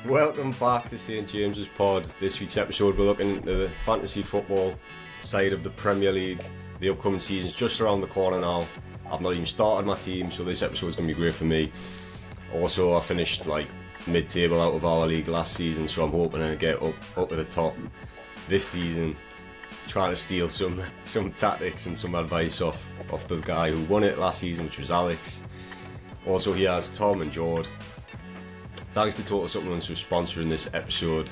Welcome back to St James's Pod. This week's episode we're looking at the fantasy football side of the Premier League. The upcoming season's just around the corner now. I've not even started my team, so this episode's going to be great for me. Also, I finished like mid-table out of our league last season, so I'm hoping to get up to the top this season, trying to steal some tactics and some advice off the guy who won it last season, which was Alex. Also, he has Tom and Jord. Thanks to Total Supplements for sponsoring this episode.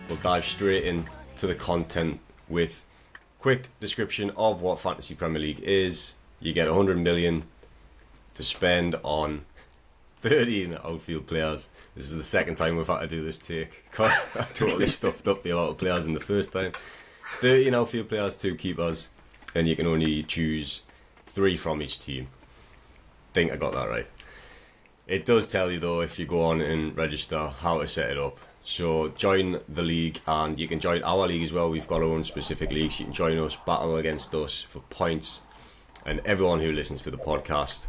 We'll dive straight into the content with quick description of what Fantasy Premier League is. You get 100 million to spend on 13 outfield players. This is the second time we've had to do this take because I totally stuffed up the amount of players in the first time. 13 outfield players, 2 keepers, and you can only choose 3 from each team. Think I got that right. It does tell you though, if you go on and register, how to set it up. So join the league, and you can join our league as well. We've got our own specific leagues. You can join us, battle against us for points, and everyone who listens to the podcast.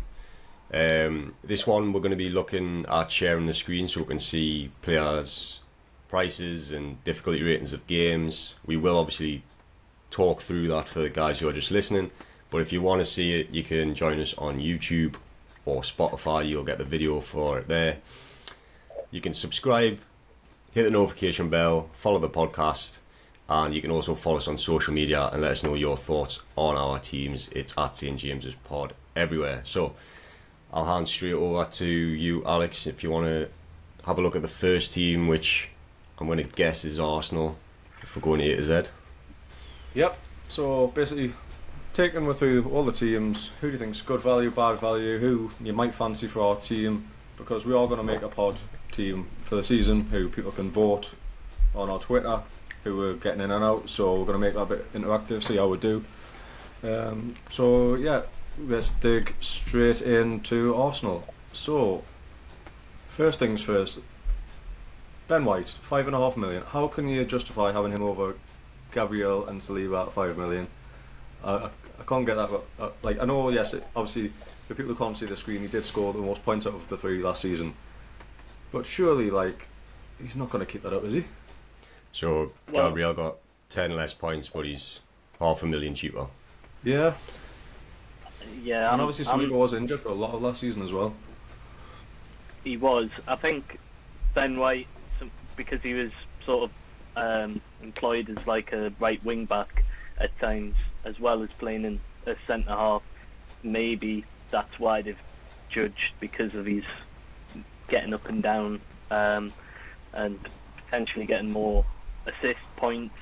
This one we're going to be looking at sharing the screen so we can see players' prices and difficulty ratings of games. We will obviously talk through that for the guys who are just listening, but if you want to see it, you can join us on YouTube or Spotify. You'll get the video for it there. You can subscribe, hit the notification bell, follow the podcast, and you can also follow us on social media and let us know your thoughts on our teams. It's at St James's Pod everywhere. So I'll hand straight over to you, Alex, if you want to have a look at the first team, which I'm going to guess is Arsenal, if we're going A to Z. Yep, so basically taking me through all the teams, who do you think's good value, bad value, who you might fancy for our team, because we are going to make a pod team for the season who people can vote on our Twitter, who we're getting in and out, so we're going to make that a bit interactive, see how we do. So yeah, let's dig straight into Arsenal. So, first things first, Ben White, 5.5 million. How can you justify having him over Gabriel and Saliba at 5 million? I can't get that. Like, I know, yes, obviously, for people who can't see the screen, he did score the most points out of the 3 last season. But surely, like, he's not going to keep that up, is he? So, Gabriel got 10 less points, but he's 500,000 cheaper. Yeah. Yeah. And obviously, Saliba was injured for a lot of last season as well. He was. I think Ben White, because he was sort of employed as like a right wing back at times, as well as playing in a centre half, maybe that's why they've judged, because of his getting up and down and potentially getting more assist points,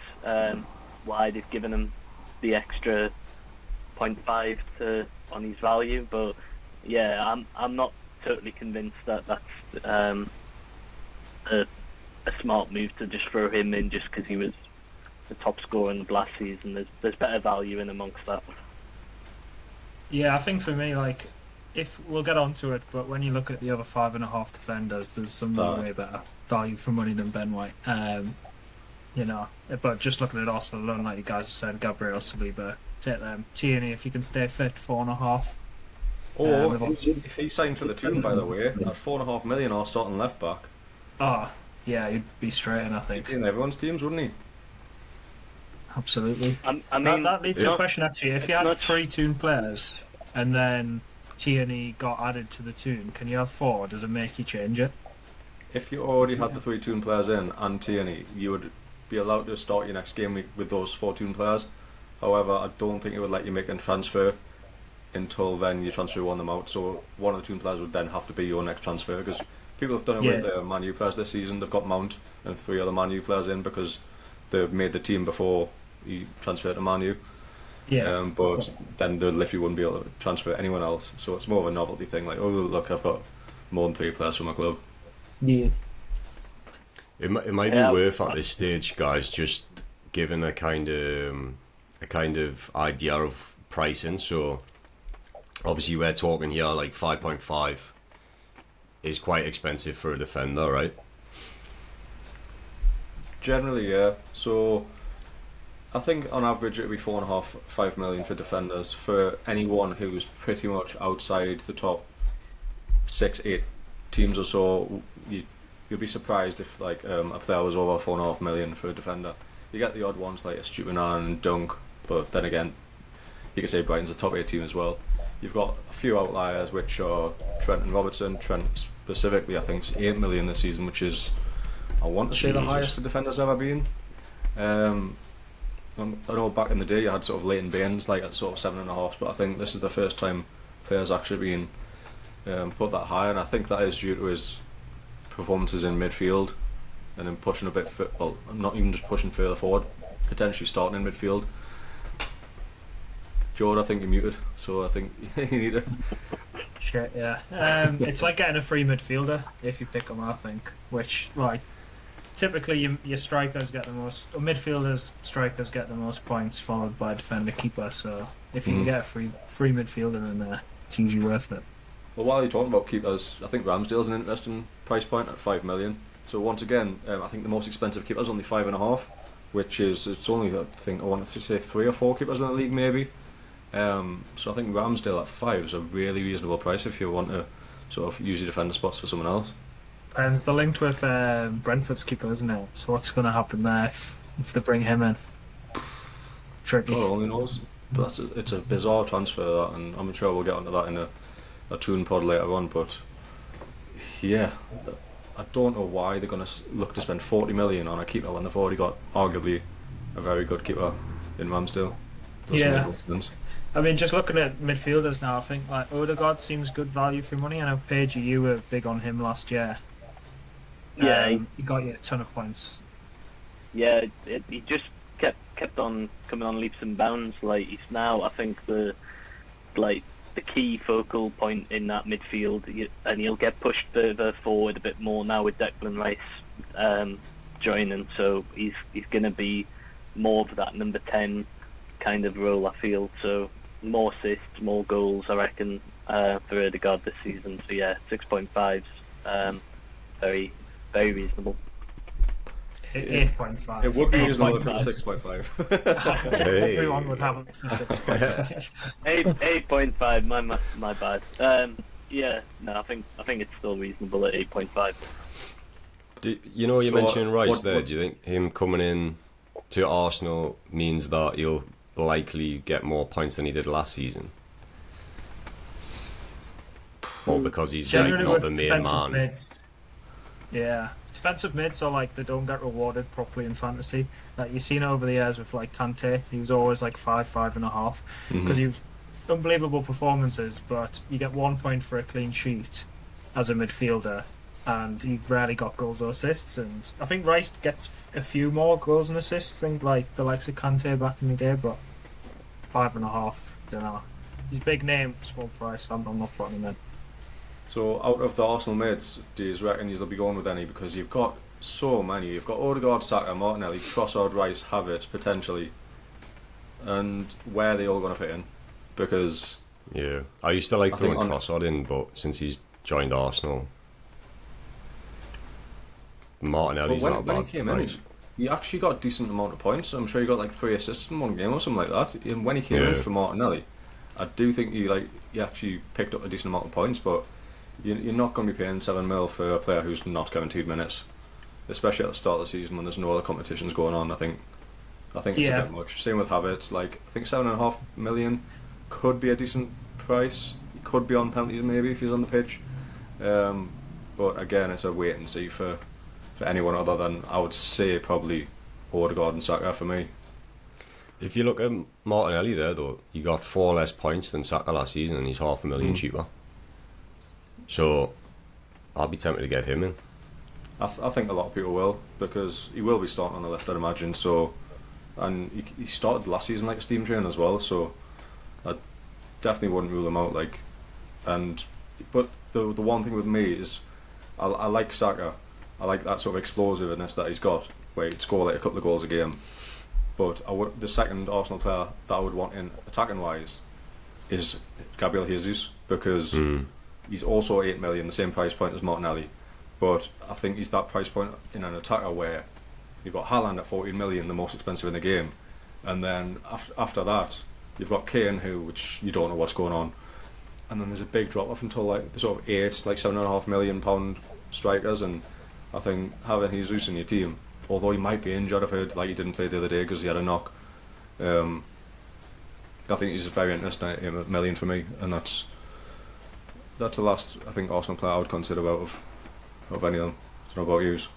why they've given him the extra 0.5 on his value. But yeah, I'm not totally convinced that that's a smart move to just throw him in just because he was the top scorer in the last season. There's better value in amongst that. Yeah, I think for me, like, if we'll get onto it, but when you look at the other 5.5 defenders, there's some way better value for money than Ben White. You know, but just looking at Arsenal alone, like you guys have said, Gabriel, Saliba, take them. Tierney, if you can stay fit, 4.5. Oh, he signed for the team, by the way, at 4.5 million, our starting left back. Oh, yeah, he'd be straight in, I think. In everyone's teams, wouldn't he? Absolutely. I mean, that leads to a question, actually. If you had 3 Toon players and then Tierney got added to the Toon, can you have 4? Does it make you change it? If you already had the 3 Toon players in and Tierney, you would be allowed to start your next game week with those 4 Toon players. However, I don't think it would let you make a transfer until then you transfer one of them out. So one of the Toon players would then have to be your next transfer, because people have done it with Man U players this season. They've got Mount and 3 other Man U players in because they've made the team before he transferred to Man U. Yeah. But then they literally wouldn't be able to transfer anyone else. So it's more of a novelty thing. Like, oh look, I've got more than 3 players for my club. Yeah. It might be worth at this stage, guys, just giving a kind of idea of pricing. So obviously we're talking here like 5.5 is quite expensive for a defender, right? Generally, yeah. So I think on average it would be 4.5, 5 million for defenders for anyone who's pretty much outside the top 6, 8 teams or so. you'll be surprised if like a player was over 4.5 million for a defender. You get the odd ones like a Stupinan and Dunk, but then again, you could say Brighton's a top 8 team as well. You've got a few outliers, which are Trent and Robertson. Trent specifically, I think, is 8 million this season, which is, I want to say, the highest a defender's ever been. I know back in the day you had sort of Leighton Baines like at sort of 7.5, but I think this is the first time players actually been put that high, and I think that is due to his performances in midfield and then pushing a bit, well, not even just pushing further forward, potentially starting in midfield. Jord, I think you're muted, so I think you need to. Shit, yeah. It's like getting a free midfielder if you pick him, I think. Which, like, typically your strikers get the most, or midfielders, strikers get the most points, followed by defender, keeper. So if you can get a free midfielder in there, it's usually worth it. Well, while you're talking about keepers, I think Ramsdale's an interesting price point at 5 million. So once again, I think the most expensive keeper's only 5.5, which is, it's only, I think, I want to say 3 or 4 keepers in the league maybe. So I think Ramsdale at 5 is a really reasonable price if you want to sort of use your defender spots for someone else. Depends. The linked with Brentford's keeper, isn't it? So what's going to happen there if they bring him in? Tricky. God only knows. But it's a bizarre transfer, that, and I'm sure we'll get onto that in a toon pod later on. But yeah, I don't know why they're going to look to spend 40 million on a keeper when they've already got arguably a very good keeper in Ramsdale. Yeah. I mean, just looking at midfielders now, I think like Odegaard seems good value for money. I know Paige, you were big on him last year. Yeah, he got you a ton of points. Yeah, he just kept on coming on leaps and bounds. Like he's now, I think the key focal point in that midfield, and he'll get pushed further forward a bit more now with Declan Rice joining. So he's going to be more of that number 10 kind of role, I feel. So more assists, more goals, I reckon, for Odegaard this season. So yeah, 6.5's very, very reasonable. 8.5. It would be reasonable if it was 6.5. Hey. Everyone would have it for 6.5. 8.5. My bad. Yeah, no, I think it's still reasonable at 8.5. You're mentioning Rice there. Do you think him coming in to Arsenal means that he'll likely get more points than he did last season? Or because he's like not the main man? Mids, yeah. Defensive mids are like, they don't get rewarded properly in fantasy. Like you've seen over the years with like Tante, he was always like 5.5 because you've unbelievable performances, but you get 1 point for a clean sheet as a midfielder, and he rarely got goals or assists. And I think Rice gets a few more goals and assists, I think, like the likes of Kante back in the day, but 5.5, don't know. He's big name, small price. I'm not putting him in. So out of the Arsenal mids, do you reckon you'll be going with any? Because you've got so many. You've got Odegaard, Saka, Martinelli, Trossard, Rice, Havertz potentially, and where are they all going to fit in? Because yeah, I used to like throwing Trossard in, but since he's joined Arsenal, Martinelli's not bad. When he came in, he actually got a decent amount of points. I'm sure he got like 3 assists in one game or something like that. And when he came in for Martinelli, I do think he actually picked up a decent amount of points, but you're not going to be paying 7 mil for a player who's not guaranteed minutes, especially at the start of the season when there's no other competitions going on. I think it's a bit much. Same with Havertz. Like I think 7.5 million could be a decent price. He could be on penalties maybe if he's on the pitch, but again, it's a wait and see for anyone other than, I would say, probably Odegaard and Saka for me. If you look at Martinelli there, though, he got 4 less points than Saka last season, and he's $500,000 cheaper. So I'll be tempted to get him in. I think a lot of people will, because he will be starting on the left, I'd imagine. So, and he started last season like a steam train as well. So I definitely wouldn't rule him out. But the one thing with me is I like Saka. I like that sort of explosiveness that he's got, where he'd score like a couple of goals a game. But the second Arsenal player that I would want in attacking wise is Gabriel Jesus, because he's also 8 million, the same price point as Martinelli. But I think he's that price point in an attacker where you've got Haaland at 14 million, the most expensive in the game, and then after that you've got Kane, which you don't know what's going on, and then there's a big drop off until like the sort of 7.5 million pound strikers, and I think having Jesus in your team, although he might be injured, I've heard like he didn't play the other day because he had a knock. I think he's very interesting at $1 million for me, and that's the last I think Arsenal player I would consider out of any of them. I don't know about yous.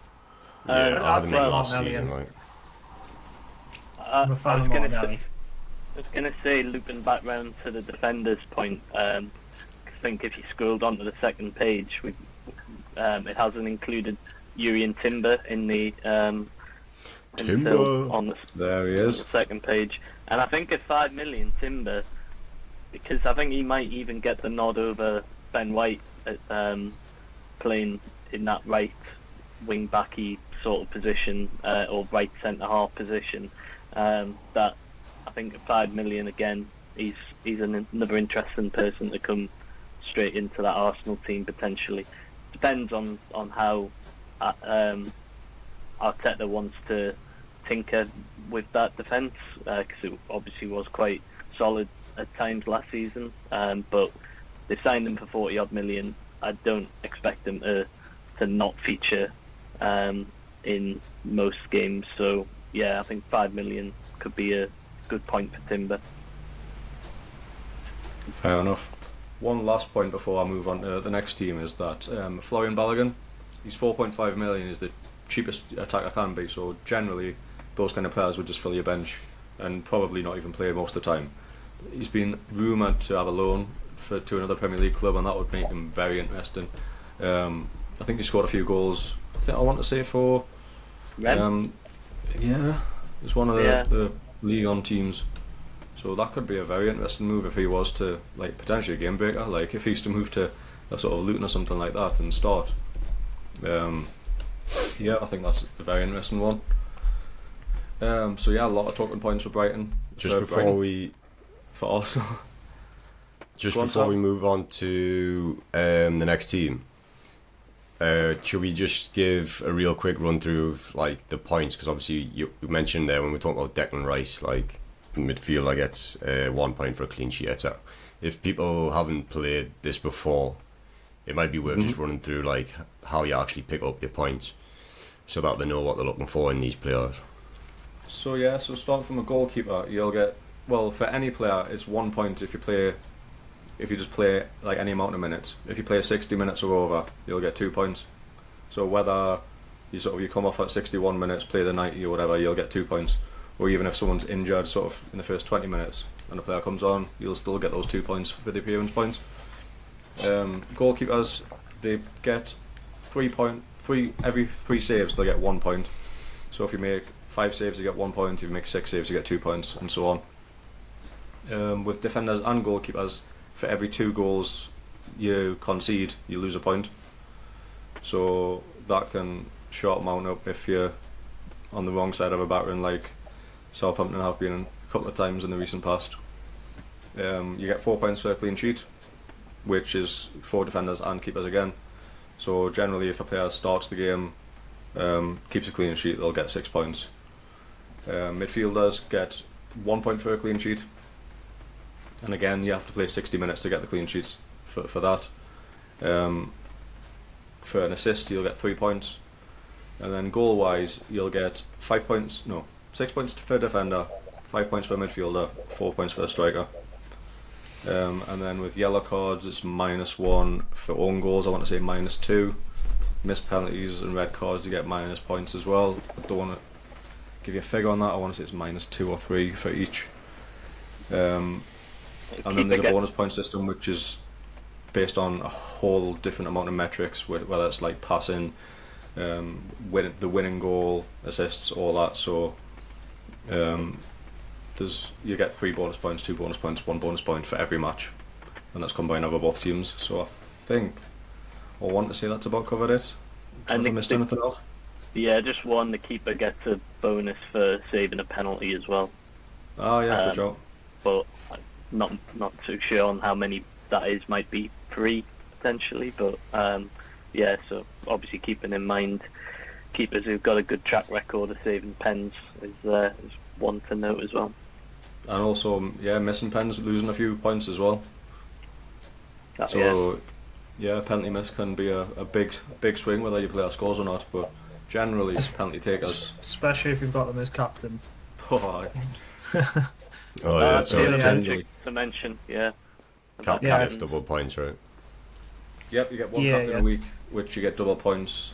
Yeah, I had him in well, last Martinelli. season. Like, I'm a fan of Martinelli. I was going to say, looping back round to the defenders point, I think if you scrolled onto the second page, it hasn't included Yuri and Timber in the Timber! on the, There he on is. the second page. And I think at 5 million, Timber, because I think he might even get the nod over Ben White at playing in that right wing backy sort of position, or right centre half position. That I think at 5 million again, he's another interesting person to come straight into that Arsenal team potentially. Depends on how Arteta wants to tinker with that defence, because it obviously was quite solid at times last season. But they signed him for 40 odd million. I don't expect him to not feature in most games. So yeah, I think 5 million could be a good point for Timber. Fair enough. One last point before I move on to the next team is that Florian Balogun, he's 4.5 million, is the cheapest attacker can be, so generally those kind of players would just fill your bench and probably not even play most of the time. He's been rumoured to have a loan to another Premier League club, and that would make him very interesting. I think he scored a few goals, I want to say for yeah, it's one of the League On teams. So that could be a very interesting move if he was to, like, potentially a game breaker, like if he used to move to a sort of Luton or something like that and start. Yeah, I think that's a very interesting one. So yeah, a lot of talking points for Brighton. just before Brighton, we for Arsenal. Just Go on, before Sam. we move on to the next team, should we just give a real quick run through of like the points? Because obviously you mentioned there when we talk about Declan Rice, like midfielder gets 1 point for a clean sheet, etc. If people haven't played this before, it might be worth just running through like how you actually pick up your points, so that they know what they're looking for in these players. So yeah, so starting from a goalkeeper, you'll get, well, for any player it's 1 point if you just play like any amount of minutes. If you play 60 minutes or over, you'll get 2 points. So whether you come off at 61 minutes, play the 90 or whatever, you'll get 2 points. Or even if someone's injured sort of in the first 20 minutes and a player comes on, you'll still get those 2 points for the appearance points. Goalkeepers, they get 3 every 3 saves they'll get 1 point. So if you make 5 saves you get 1 point, if you make 6 saves you get 2 points, and so on. With defenders and goalkeepers, for every 2 goals you concede, you lose a point. So that can short mount up if you're on the wrong side of a battering, like Southampton have been a couple of times in the recent past. You get 4 points for a clean sheet, which is for defenders and keepers again. So generally if a player starts the game, keeps a clean sheet, they'll get 6 points. Midfielders get 1 point for a clean sheet, and again you have to play 60 minutes to get the clean sheets for that. For an assist you'll get 3 points, and then goal wise you'll get 6 points for a defender, 5 points for a midfielder, 4 points for a striker. And then with yellow cards it's -1 for own goals, I want to say -2. Missed penalties and red cards you get minus points as well. I don't want to give you a figure on that, I want to say it's -2 or 3 for each. And then there's a bonus point system which is based on a whole different amount of metrics, whether it's like passing, the winning goal, assists, all that. So you get 3 bonus points, 2 bonus points, 1 bonus point for every match, and that's combined over both teams. So I think I want to say that's about covered it. Have I missed anything off? Yeah, just one. The keeper gets a bonus for saving a penalty as well. Oh yeah, good job. But I'm not too sure on how many that is. Might be 3 potentially, but yeah. So obviously keeping in mind keepers who've got a good track record of saving pens is one to note as well. And also, yeah, missing pens, losing a few points as well. So Yeah, a penalty miss can be a big swing whether your player scores or not, but generally penalty takers. Especially if you've got them as captain. Oh, Oh yeah, That's so really generally- hectic to mention, yeah. captain Yeah. gets double points, right? yep, you get one captain a week, which you get double points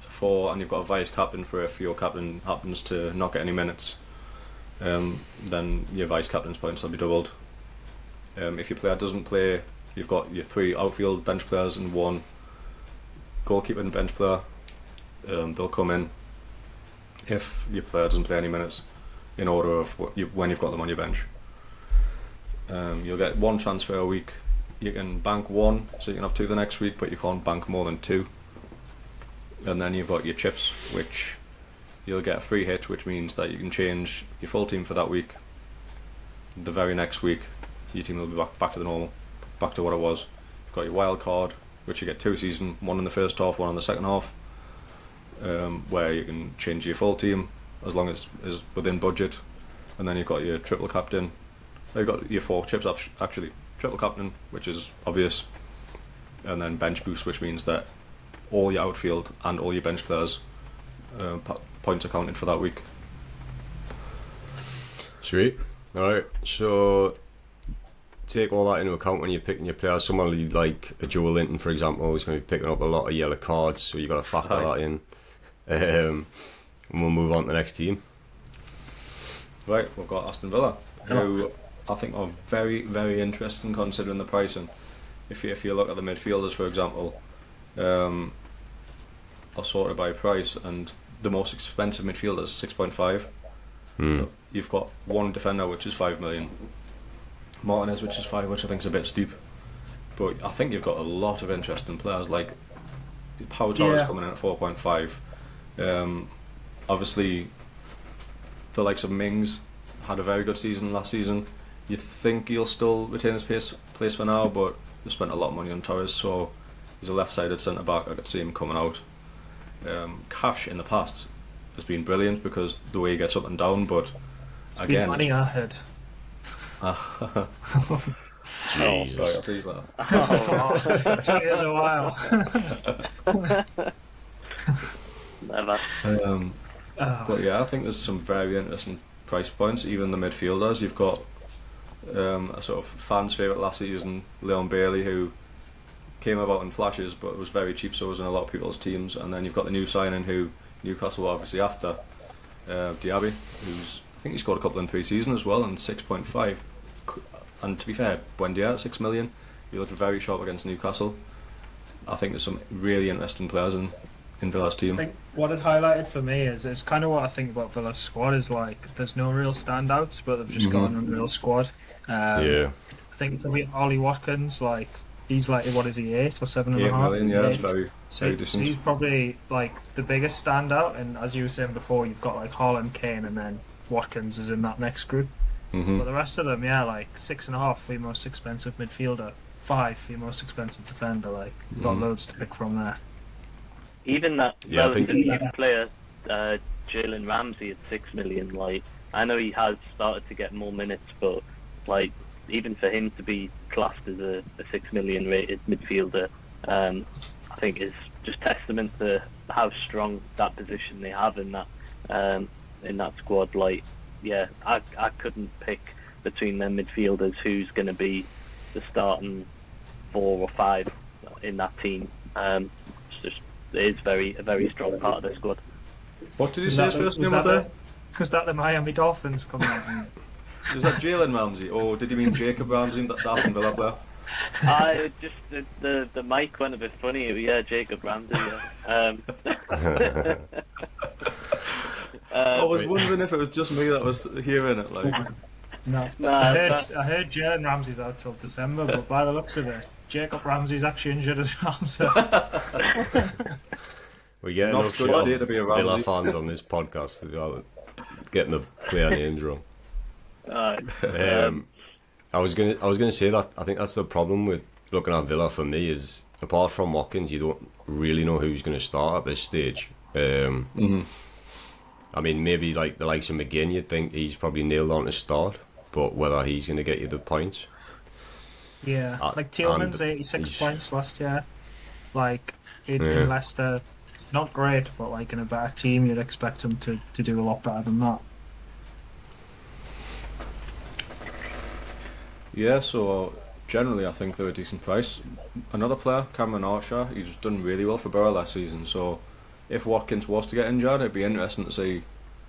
for, and you've got a vice captain for if your captain happens to not get any minutes. Then your vice captain's points will be doubled. If your player doesn't play, you've got your 3 outfield bench players and 1 goalkeeper and bench player. They'll come in if your player doesn't play any minutes in order of when you've got them on your bench. You'll get 1 transfer a week. You can bank 1, so you can have 2 the next week, but you can't bank more than 2. And then you've got your chips, which you'll get a free hit, which means that you can change your full team for that week. The very next week, your team will be back to the normal, back to what it was. You've got your wild card, which you get 2 season, 1 in the first half, 1 in the second half, where you can change your full team as long as it's within budget. And then you've got your triple captain. You've got your 4 chips actually. Triple captain, which is obvious, and then bench boost, which means that all your outfield and all your bench players points are counted for that week. Sweet. Alright, so take all that into account when you're picking your players. Someone like a Joe Linton, for example, is going to be picking up a lot of yellow cards, so you've got to factor that in. And we'll move on to the next team. Right, we've got Aston Villa, who I think are very, very interesting considering the pricing. If you look at the midfielders, for example, are sorted by price, and the most expensive midfielder is 6.5. You've got 1 defender, which is 5 million. Martinez, which is 5, which I think is a bit steep. But I think you've got a lot of interesting players, like Pau Torres coming in at 4.5. Obviously, the likes of Mings had a very good season last season. You think he'll still retain his place for now, but they spent a lot of money on Torres, so he's a left-sided centre-back. I could see him coming out. Cash in the past has been brilliant because the way he gets up and down, but again... money I heard. Jesus. Sorry, I'll tease that. It took us a while. Never. But yeah, I think there's some very interesting price points. Even the midfielders, you've got a sort of fans' favourite last season, Leon Bailey, who came about in flashes but was very cheap, so was in a lot of people's teams. And then you've got the new signing who Newcastle were obviously after, Diaby, who's, I think he scored a couple in pre-season as well, and 6.5. And to be fair, Buendia at 6 million, he looked very sharp against Newcastle. I think there's some really interesting players in Villa's team. I think what it highlighted for me is it's kind of what I think about Villa's squad is like there's no real standouts, but they've just got an unreal squad. Yeah. I think Ollie Watkins, like he's like, what is he, 8 or 7.5? 8 million, yeah, that's 8. very So decent. he's probably like the biggest standout, and as you were saying before, you've got like Haaland, Kane, and then Watkins is in that next group. But the rest of them, yeah, like 6.5 for your most expensive midfielder, 5 for your most expensive defender. Like you've got loads to pick from there. Even that Yeah, I think- relatively young player, Jalen Ramsey at 6 million, like, I know he has started to get more minutes, but like even for him to be classed as a 6 million rated midfielder, I think is just testament to how strong that position they have in that squad. Like, yeah, I couldn't pick between them midfielders who's going to be the starting 4 or 5 in that team. It's just, it is a very strong part of the squad. What did you say his first name was there? Was that the Miami Dolphins coming out? Is that Jalen Ramsey, or did you mean Jacob Ramsey, that Aston Villa player? I just the mic went a bit funny. Yeah, Jacob Ramsey. Yeah. I was wondering if it was just me that was hearing it. Like, No, Nah, I heard Jalen Ramsey's out till December, but by the looks of it, Jacob Ramsey's actually injured as well. So. We get Not enough good shit off idea to be a Ramsey. Villa fans on this podcast as well, getting the player names wrong. I was gonna say that I think that's the problem with looking at Villa for me is, apart from Watkins, you don't really know who's going to start at this stage. I mean, maybe like the likes of McGinn, you'd think he's probably nailed on to start, but whether he's going to get you the points. Yeah, like Tielemans, 86 points last year. Like in Leicester, it's not great, but like in a better team, you'd expect him to do a lot better than that. Yeah, so generally I think they're a decent price. Another player, Cameron Archer, he's done really well for Borough last season, so if Watkins was to get injured, it'd be interesting to see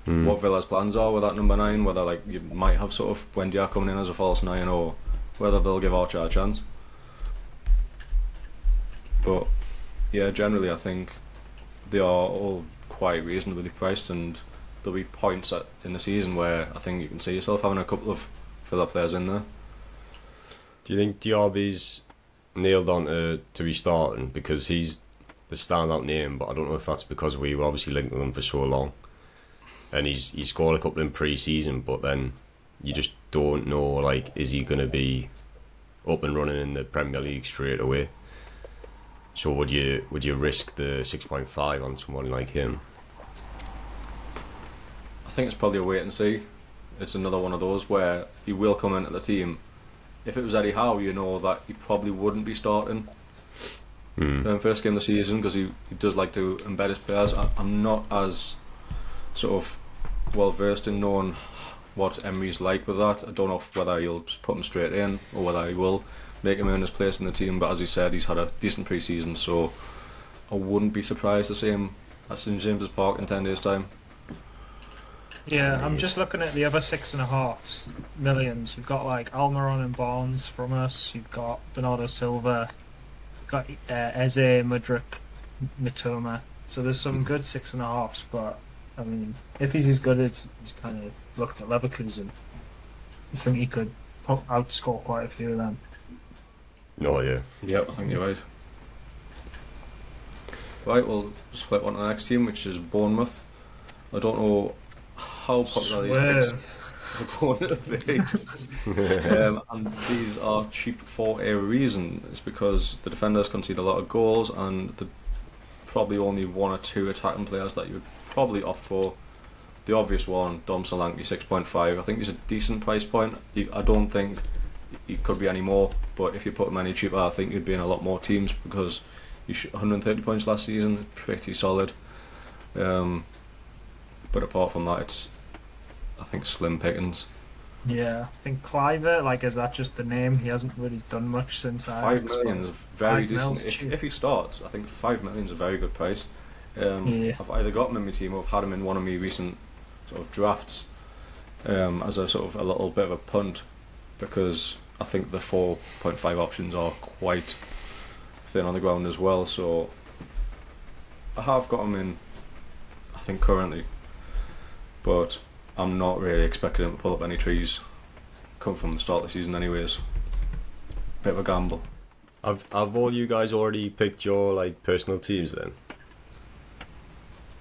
what Villa's plans are with that number 9, whether like you might have sort of Wendyar coming in as a false 9 or whether they'll give Archer a chance. But yeah, generally I think they are all quite reasonably priced, and there'll be points in the season where I think you can see yourself having a couple of Villa players in there. Do you think Diaby's nailed on to be starting because he's the standout name? But I don't know if that's because we were obviously linked with him for so long, and he's scored a couple in pre-season, but then you just don't know, like, is he going to be up and running in the Premier League straight away? So would you risk the 6.5 on someone like him? I think it's probably a wait and see. It's another one of those where he will come into the team. If it was Eddie Howe, you know that he probably wouldn't be starting first game of the season, because he does like to embed his players. I'm not as sort of well versed in knowing what Emery's like with that. I don't know whether he'll just put him straight in or whether he will make him earn his place in the team, but as he said, he's had a decent pre-season, so I wouldn't be surprised to see him at St James's Park in 10 days' time. Yeah, I'm just looking at the other 6.5 millions. You've got like Almiron and Barnes from us. You've got Bernardo Silva. You've got Eze, Mudryk, Mitoma. So there's some good 6.5s, but I mean, if he's as good as he's kind of looked at Leverkusen, I think he could outscore quite a few of them. No, yeah. Yep, I think you're right. Right, we'll just flip on to the next team, which is Bournemouth. I don't know how popular Bournemouth and these are cheap for a reason. It's because the defenders concede a lot of goals, and the probably only one or two attacking players that you would probably opt for. The obvious one, Dom Solanke, 6.5. I think he's a decent price point. I don't think he could be any more, but if you put him any cheaper, I think you'd be in a lot more teams, because he 130 points last season, pretty solid. But apart from that, it's, I think, slim pickings. Yeah, I think Cliver, like, is that just the name? He hasn't really done much since $5 million is very decent. If he starts, I think $5 million is a very good price. I've either got him in my team or I've had him in one of my recent sort of drafts as a sort of a little bit of a punt, because I think the 4.5 options are quite thin on the ground as well. So I have got him in, I think, currently, but I'm not really expecting him to pull up any trees come from the start of the season anyways. Bit of a gamble. Have all you guys already picked your like personal teams then?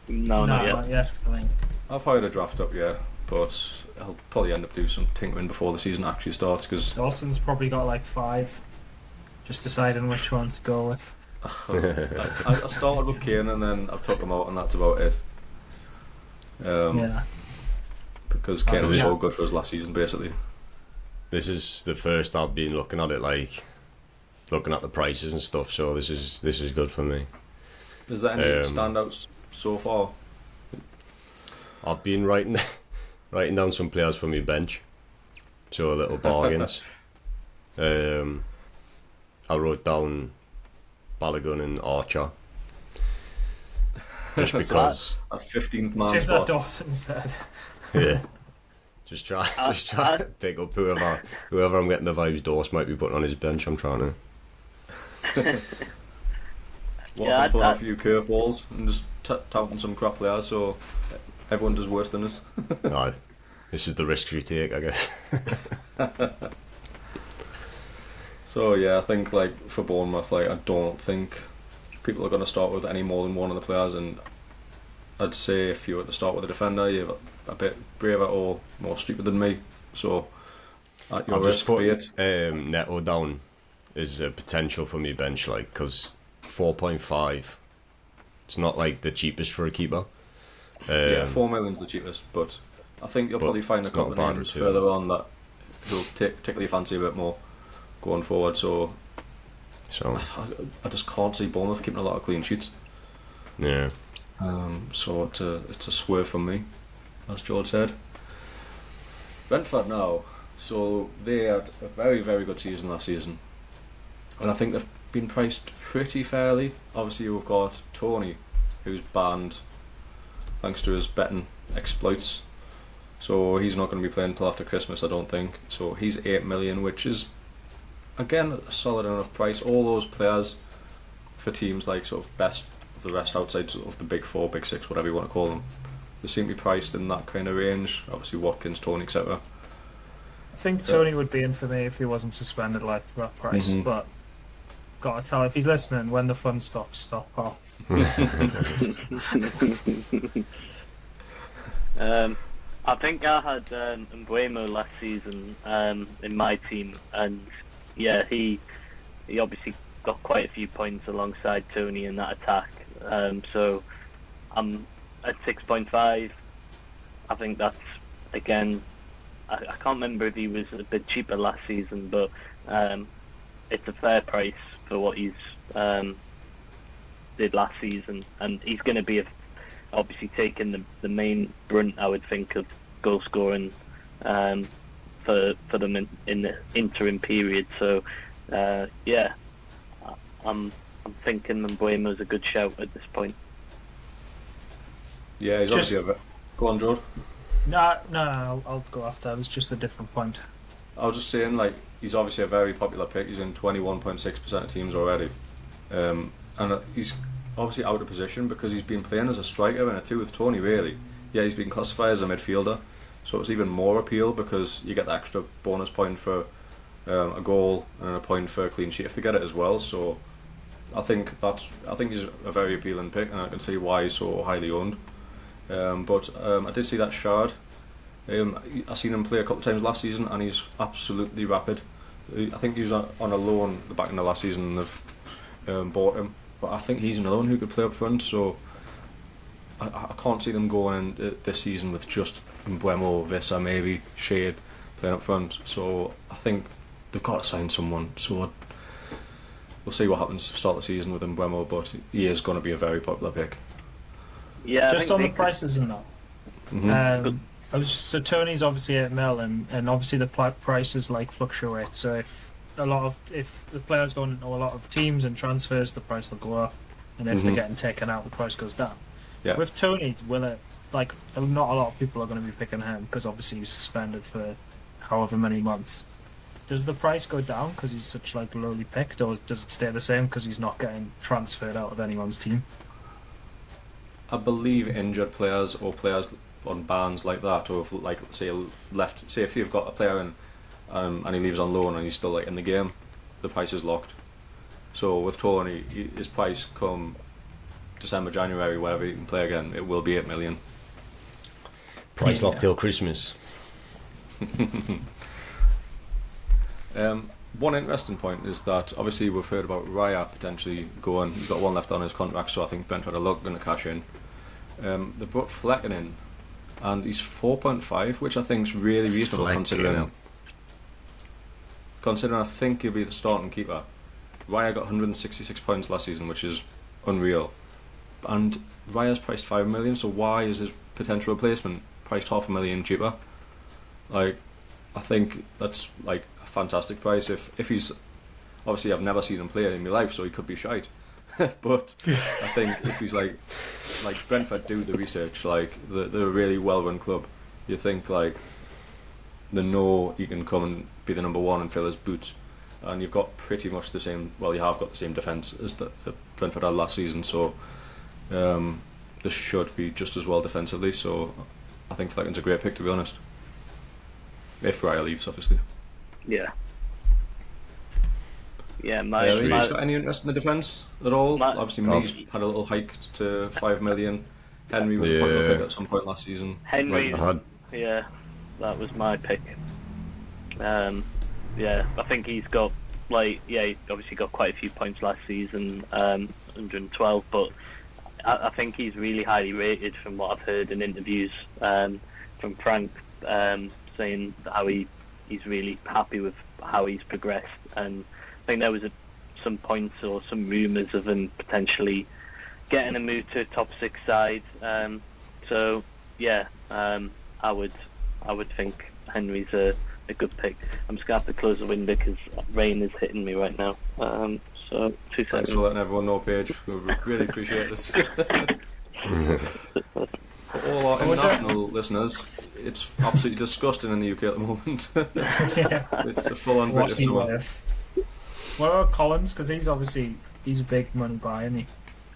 No, not yet. I've hired a draft up, yeah, but I'll probably end up doing some tinkering before the season actually starts, because Dawson's probably got like 5, just deciding which one to go with. I started with Kane and then I've took him out, and that's about it. Yeah. Because Kane was so good for us last season, basically. This is the first I've been looking at it, like looking at the prices and stuff. So this is good for me. Is there any standouts so far? I've been writing down some players for my bench, so little bargains. I wrote down Balogun and Archer, just because a 15th man just spot. that Dawson said. Yeah, just try to pick up whoever I'm getting the vibes Dawson might be putting on his bench. I'm trying to. I've put a few curveballs and just touting some crap players, so everyone does worse than us. No, this is the risk we take, I guess. So yeah, I think like for Bournemouth, like I don't think people are going to start with any more than one of the players, and I'd say if you were to start with a defender, you're a bit braver or more stupid than me. So at your risk, be it. Neto down is a potential for me bench, like, because 4.5, it's not like the cheapest for a keeper. Yeah, 4 million's the cheapest, but I think you'll probably find a couple of names further on that will tickle your fancy a bit more. going forward. So So I just can't see Bournemouth keeping a lot of clean sheets. yeah, So it's a swerve from me, as George said. Brentford now, so they had a very, very good season last season, and I think they've been priced pretty fairly. Obviously, we've got Tony, who's banned thanks to his betting exploits, so he's not going to be playing until after Christmas, I don't think. So he's 8 million, which is again a solid enough price. All those players for teams like sort of best of the rest outside of the big four, big six, whatever you want to call them, they seem to be priced in that kind of range. Obviously Watkins, Tony, etc. I think Tony would be in for me if he wasn't suspended like for that price. Mhm. But gotta tell if he's listening, when the fun stops, stop. Oh. I think I had Mbuemo last season in my team, and yeah, he obviously got quite a few points alongside Tony in that attack. So I'm at 6.5. I think that's, again, I can't remember if he was a bit cheaper last season, but it's a fair price for what he's did last season, and he's going to be obviously taking the main brunt, I would think, of goal scoring for them in the interim period. So yeah, I'm thinking Mbuemo's a good shout at this point. Yeah, he's Just- obviously Go on, George. No, I'll go after. It was just a different point. I was just saying, like, he's obviously a very popular pick. He's in 21.6% of teams already, and he's obviously out of position because he's been playing as a striker in a 2 with Tony. Really, yeah, he's been classified as a midfielder, so it's even more appeal because you get the extra bonus point for a goal and a point for a clean sheet if they get it as well. So I think he's a very appealing pick, and I can see why he's so highly owned. But I did see that Shard. I seen him play a couple of times last season, and he's absolutely rapid. I think he was on a loan the back end of last season, and they've bought him. But I think he's another one who could play up front. So I can't see them going in this season with just Mbuemo, Vissa, maybe Shade playing up front. So I think they've got to sign someone. So we'll see what happens to start the season with Mbuemo, but he is going to be a very popular pick. Yeah, Just on the prices and that. Mm-hmm. So Tony's obviously 8 mil, and obviously the prices like fluctuate. So if the players going into a lot of teams and transfers, the price will go up, and if they're getting taken out, the price goes down. Yeah. With Tony, will it, like, not a lot of people are going to be picking him because obviously he's suspended for however many months. Does the price go down because he's such like lowly picked, or does it stay the same because he's not getting transferred out of anyone's team? I believe injured players or players on bans like that, or if, like, say if you've got a player in and he leaves on loan and he's still like in the game, the price is locked. So with Tony, his price come December, January, wherever he can play again, it will be 8 million. price locked till Christmas. One interesting point is that obviously we've heard about Raya potentially going. He's got one left on his contract, so I think Brentford are looking to cash in. They brought Flecken in, and he's 4.5, which I think is really reasonable considering I think he'll be the starting keeper. Raya got 166 points last season, which is unreal. And Raya's priced 5 million, so why is his potential replacement priced half a million cheaper? Like, I think that's like a fantastic price. If he's, obviously I've never seen him play in my life, so he could be shite. But I think if he's like Brentford do the research, like they're a really well run club. You think like they know you can come and be the number one and fill his boots, and you've got pretty much the same. Well, you have got the same defence as that Brentford had last season, so this should be just as well defensively. So I think Flecken's a great pick, to be honest. If Raya leaves, obviously. Yeah. Yeah, Have you got any interest in the defence at all? Obviously, Mees had a little hike to 5 million. Henry was a popular pick at some point last season. Henry, yeah, that was my pick. Yeah, I think he's got he obviously got quite a few points last season, 112, but I think he's really highly rated from what I've heard in interviews from Frank, saying how he he's really happy with how he's progressed. And I think there was some points or some rumours of him potentially getting a move to a top 6 side. So yeah, I would think Henry's a good pick. I'm just gonna have to close the window because rain is hitting me right now. So 2 seconds. Thanks for letting everyone know, Paige. We really appreciate it. For all our international listeners, it's absolutely disgusting in the UK at the moment. It's the full-on British summer. What about Collins? Because he's a big money buy, isn't he?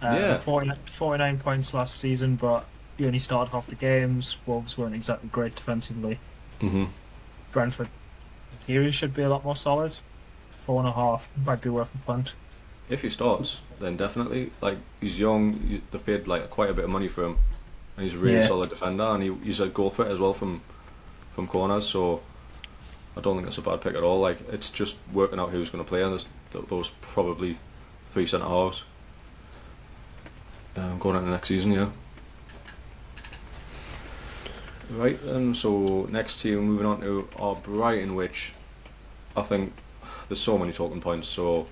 Yeah. 49 points last season, but he only started half the games. Wolves weren't exactly great defensively. Mm-hmm. Brentford, in theory, should be a lot more solid. 4.5 might be worth a punt. If he starts, then definitely. Like, he's young. They've paid like quite a bit of money for him, and he's a really solid defender, and he's a goal threat as well from corners. So I don't think it's a bad pick at all. Like, it's just working out who's going to play, and there's those probably 3 centre halves going into next season. Yeah. Right, so next team, moving on to our Brighton, which I think there's so many talking points, so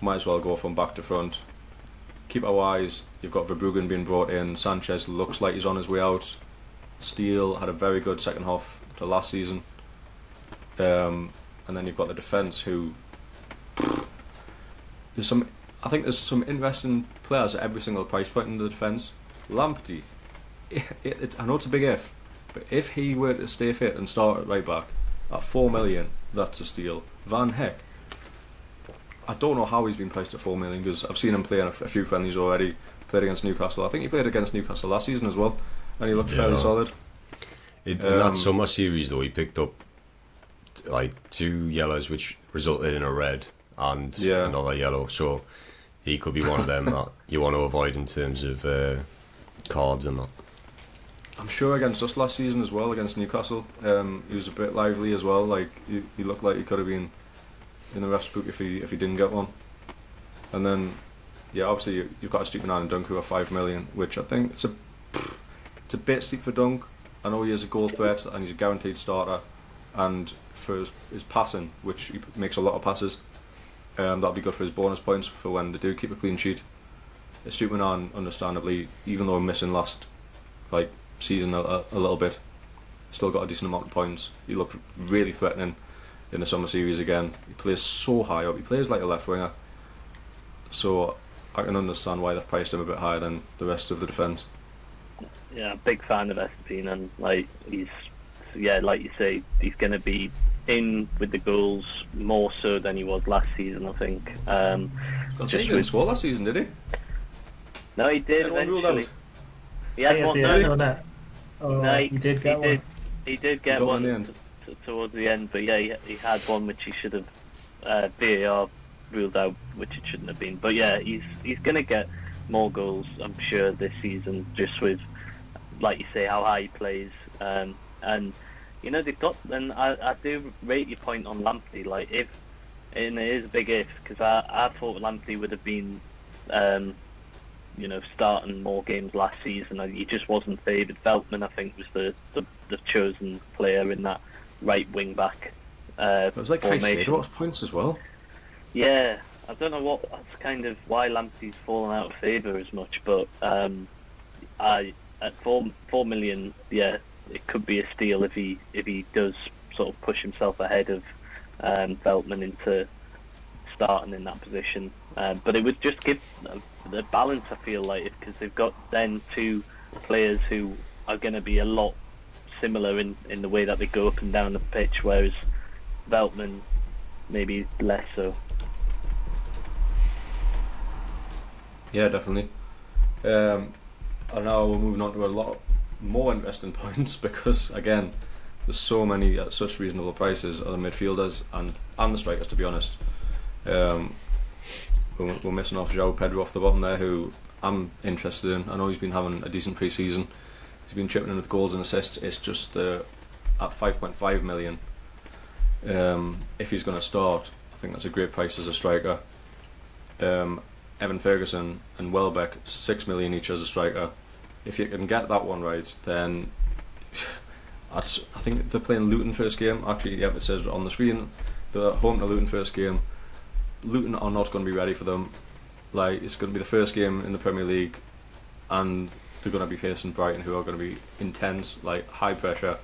might as well go from back to front. Keeper wise, you've got Verbruggen being brought in. Sanchez looks like he's on his way out. Steele had a very good second half to last season. And then you've got the defence, who I think there's some interesting players at every single price point in the defence. Lamptey, I know it's a big if, but if he were to stay fit and start at right back at 4 million, that's a steal. Van Heck, I don't know how he's been priced at 4 million, because I've seen him play in a few friendlies already. Played against Newcastle. I think he played against Newcastle last season as well, and he looked fairly solid. In that summer series though, he picked up like 2 yellows, which resulted in a red and another yellow. So he could be one of them that you want to avoid in terms of cards and that. I'm sure against us last season as well, against Newcastle, he was a bit lively as well. Like, he looked like he could have been in the ref's book if he didn't get one. And then, obviously you've got a Stupid and Dunk who are 5 million, which I think it's a bit steep for Dunk. I know he is a goal threat and he's a guaranteed starter, and for his passing, which he makes a lot of passes, that'll be good for his bonus points for when they do keep a clean sheet. Stupid, understandably, even though missing last season a little bit, still got a decent amount of points. He looked really threatening in the summer series again. He plays so high up. He plays like a left winger, so I can understand why they've priced him a bit higher than the rest of the defence. Yeah, big fan of Estepin, and he's like you say, he's going to be in with the goals more so than he was last season, I think. He didn't score last season, did he? No, he did eventually. He had one. He did get one. He did get one towards the end, but he had one which he should have VAR ruled out, which it shouldn't have been. But he's going to get more goals, I'm sure, this season, just with, like you say, how high he plays. And they've got. And I do rate your point on Lamptey. Like, and it is a big if, because I thought Lamptey would have been starting more games last season. He just wasn't favoured. Veltman, I think, was the chosen player in that right wing back. It was like Caicedo points as well. Yeah, I don't know that's kind of why Lamptey's fallen out of favour as much, but at 4 million, it could be a steal if he does sort of push himself ahead of Veltman into starting in that position. But it would just give the balance, I feel like, because they've got then 2 players who are going to be a lot similar in the way that they go up and down the pitch, whereas Veltman maybe less so. Yeah, definitely. And now we're moving on to a lot more interesting points, because again, there's so many at such reasonable prices of the midfielders and the strikers, to be honest. We're missing off João Pedro off the bottom there, who I'm interested in. I know he's been having a decent pre-season. He's been chipping in with goals and assists. It's just at 5.5 million. If he's going to start, I think that's a great price as a striker. Evan Ferguson and Welbeck, 6 million each as a striker. If you can get that one right, then I think they're playing Luton first game. Actually, yeah, it says on the screen they're home to Luton first game. Luton are not going to be ready for them. Like, it's going to be the first game in the Premier League, and they're going to be facing Brighton, who are going to be intense, like high pressure.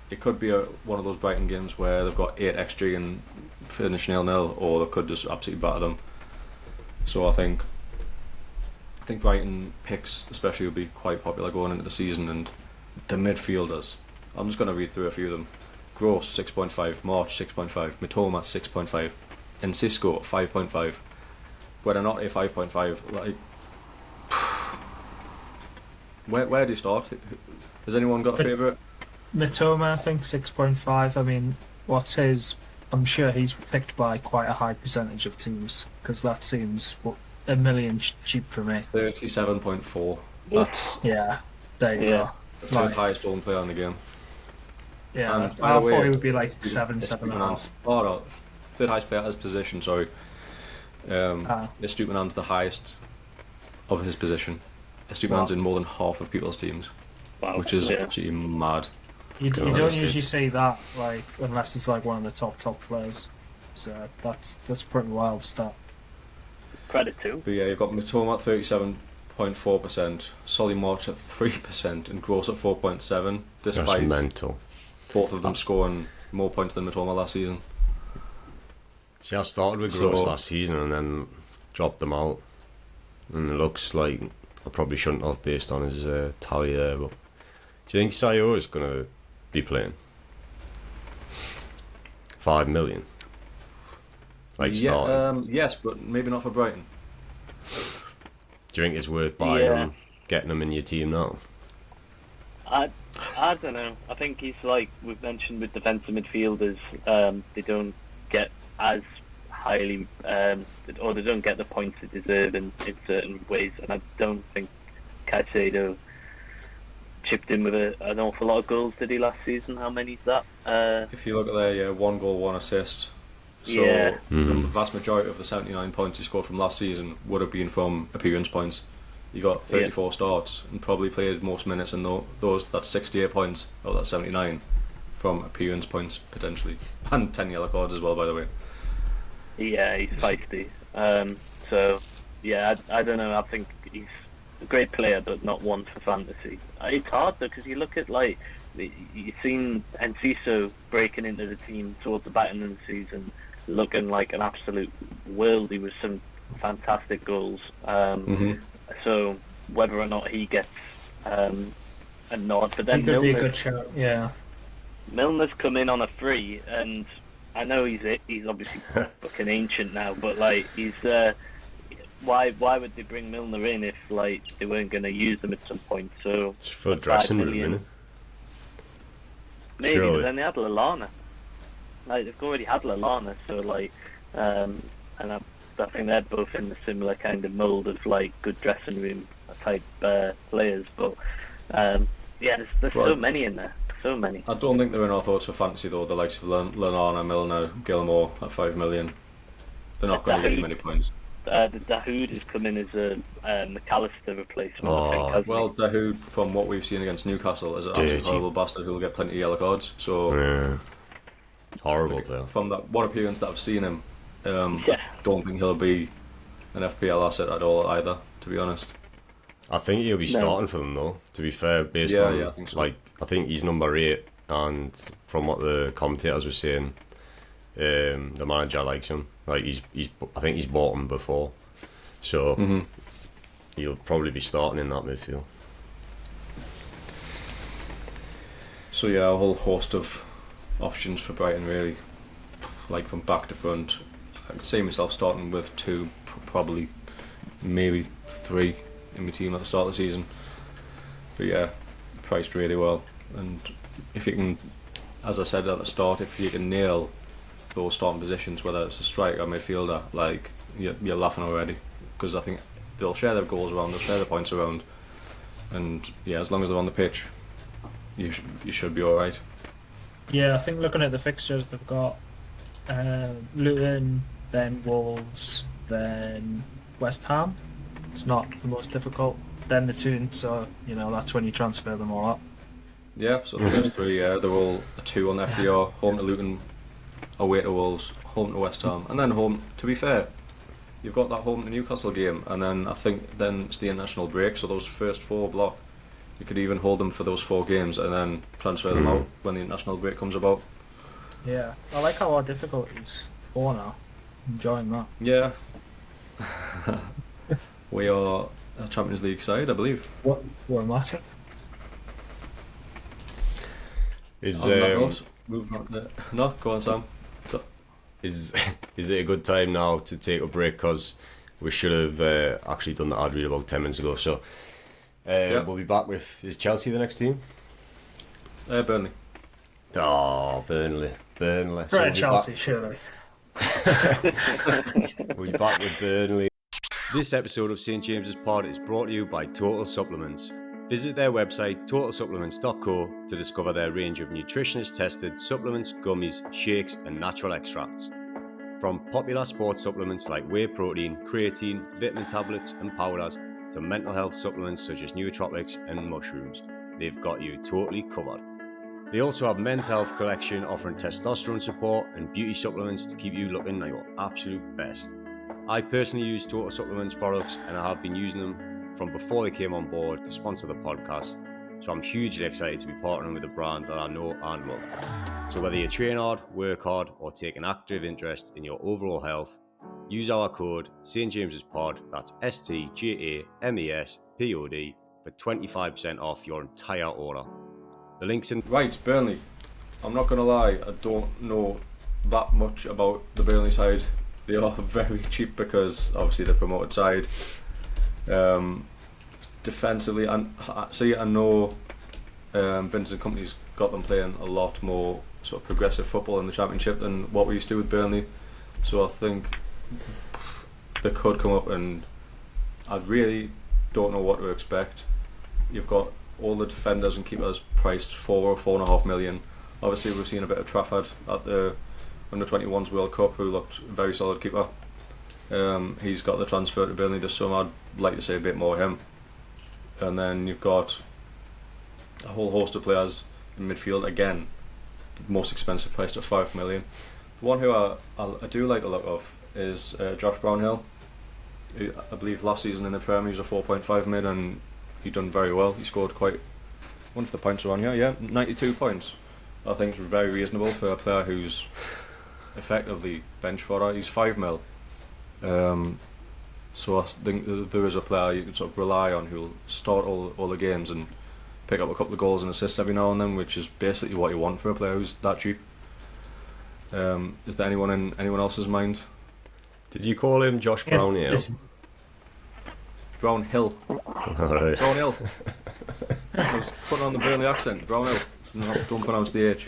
It could be one of those Brighton games where they've got 8 XG and finish 0-0, or they could just absolutely batter them. So I think Brighton picks especially will be quite popular going into the season, and the midfielders. I'm just going to read through a few of them. Gross 6.5, March 6.5, Mitoma 6.5, and Cisco 5.5. Buonanotte 5.5. Like, where do you start? Has anyone got a favourite? Mitoma, I think 6.5. I mean, what's his? I'm sure he's picked by quite a high percentage of teams, because that seems a million cheap for me. 37.4. That's there you go. the third highest owned player in the game. Yeah, And I by the way, thought it would be like 7.5. Oh no, third highest player at his position. Sorry, Estupiñán's the highest of his position. Estupiñán's in more than half of people's teams, which is absolutely mad. You don't usually see that, like, unless it's like one of the top players. So that's pretty wild stat. Credit to. But yeah, you've got Mitoma at 37.4%, Solly March at 3%, and Gross at 4.7%. Despite That's mental. Both of them scoring more points than Mitoma last season. See, I started with Gross last season and then dropped them out, and it looks like I probably shouldn't have based on his tally there. But do you think Sayo is going to be playing 5 million? Like, starting? Yes, but maybe not for Brighton. Do you think it's worth buying him, getting him in your team now? I don't know. I think he's like we've mentioned with defensive midfielders. They don't get as highly, or they don't get the points they deserve in certain ways. And I don't think Caicedo chipped in with an awful lot of goals. Did he last season? How many's that? If you look at there, 1 goal, 1 assist. So the vast majority of the 79 points he scored from last season would have been from appearance points. He got 34 starts and probably played most minutes in that's 68 points out of that 79 from appearance points potentially, and 10 yellow cards as well, by the way. Yeah, he's feisty. So yeah, I don't know. I think he's a great player, but not one for fantasy. It's hard though, because you look at like you've seen Enciso breaking into the team towards the back end of the season, looking like an absolute worldie with some fantastic goals. So whether or not he gets a nod, but then he could be a good shout. Yeah, Milner's come in on a free, and I know he's obviously fucking ancient now, but like he's why would they bring Milner in if like they weren't going to use him at some point? So it's for dressing room, isn't it? Maybe, but then they had Lallana. Like they've already had Lallana, so like, and I think they're both in the similar kind of mould of like good dressing room type players. But there's so many in there, so many. I don't think they're in our thoughts for fantasy though. The likes of Lallana, Milner, Gilmore at 5 million. They're not going to get many points. The Dahoud is coming as a McAllister replacement. Well, Dahoud, from what we've seen against Newcastle, is an absolute horrible bastard who will get plenty of yellow cards. So horrible player. From that one appearance that I've seen him, don't think he'll be an FPL asset at all either, to be honest. I think he'll be starting for them though, to be fair, based on I think so. like I think he's number 8, and from what the commentators were saying, the manager likes him. Like I think he's bought him before, so he'll probably be starting in that midfield. So yeah, a whole host of options for Brighton really, like from back to front. I could see myself starting with 2, probably maybe 3 in my team at the start of the season. But yeah, priced really well, and if you can, as I said at the start, if you can nail those starting positions, whether it's a striker or midfielder, like you're laughing already, because I think they'll share their goals around, they'll share their points around, and yeah, as long as they're on the pitch, you should be all right. Yeah, I think looking at the fixtures, they've got Luton, then Wolves, then West Ham. It's not the most difficult. Then the Toon, so that's when you transfer them all up. Yeah, so the first three, they're all a 2 on the FPL, home to Luton, away to Wolves, home to West Ham, and then home, to be fair, you've got that home to Newcastle game, and then I think then it's the international break, so those first 4 block, you could even hold them for those 4 games and then transfer them out when the international break comes about. Yeah, I like how our difficulties 4 now. Enjoying that. Yeah. We are a Champions League side, I believe. We're massive. Is Moving on to... No, go on, Sam. is it a good time now to take a break? Because we should have actually done the ad read about 10 minutes ago. So we'll be back with... Is Chelsea the next team? Burnley. Oh, Burnley. Right, Chelsea, surely. We'll be back with Burnley. This episode of St James's Pod is brought to you by Total Supplements. Visit their website totalsupplements.co to discover their range of nutritionist-tested supplements, gummies, shakes and natural extracts. From popular sports supplements like whey protein, creatine, vitamin tablets and powders to mental health supplements such as nootropics and mushrooms, they've got you totally covered. They also have men's health collection offering testosterone support and beauty supplements to keep you looking like your absolute best. I personally use Total Supplements products and I have been using them from before they came on board to sponsor the podcast, so I'm hugely excited to be partnering with a brand that I know and love. So whether you train hard, work hard or take an active interest in your overall health, use our code stjames'pod, that's stjamespod, for 25% off your entire order. The link's in... Right, Burnley. I'm not going to lie, I don't know that much about the Burnley side. They are very cheap because obviously they're promoted side. Defensively, and I know Vincent Kompany's got them playing a lot more sort of progressive football in the Championship than what we used to with Burnley. So I think they could come up, and I really don't know what to expect. You've got all the defenders and keepers priced 4 or 4.5 million. Obviously, we've seen a bit of Trafford at the Under-21s World Cup, who looked a very solid keeper. He's got the transfer to Burnley this summer. I'd like to say a bit more of him. And then you've got a whole host of players in midfield. Again, the most expensive priced at 5 million. The one who I do like the look of is Josh Brownhill. Who, I believe last season in the Premier he was a 4.5 mid and he done very well. He scored quite... One of the points are on here, yeah, 92 points. I think it's very reasonable for a player who's effectively bench fodder. He's 5 mil. So I think there is a player you can sort of rely on who'll start all the games and pick up a couple of goals and assists every now and then, which is basically what you want for a player who's that cheap. Is there anyone in anyone else's mind? Did you call him Josh Brownhill? Brownhill. Alright. Brownhill. I was putting on the Burnley accent. Brownhill. Don't pronounce the H.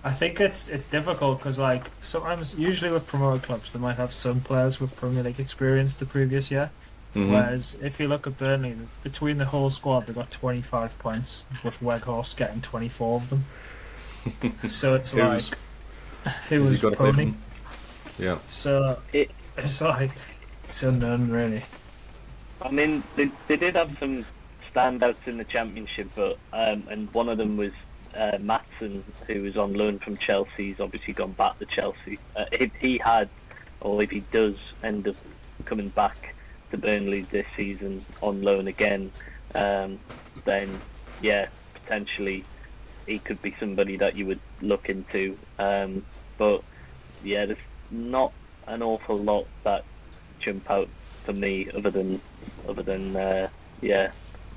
I think it's difficult because like sometimes, usually with promoted clubs, they might have some players with Premier League experience the previous year. Mm-hmm. Whereas if you look at Burnley, between the whole squad, they got 25 points, with Weghorst getting 24 of them. So it's like, who was Pony? Yeah. So it's like it's unknown, really. I mean, they did have some standouts in the Championship, but and one of them was Maatsen, who was on loan from Chelsea. He's obviously gone back to Chelsea. If he had, or if he does end up coming back to Burnley this season on loan again, then yeah, potentially he could be somebody that you would look into. But yeah, there's not an awful lot that jump out for me other than yeah.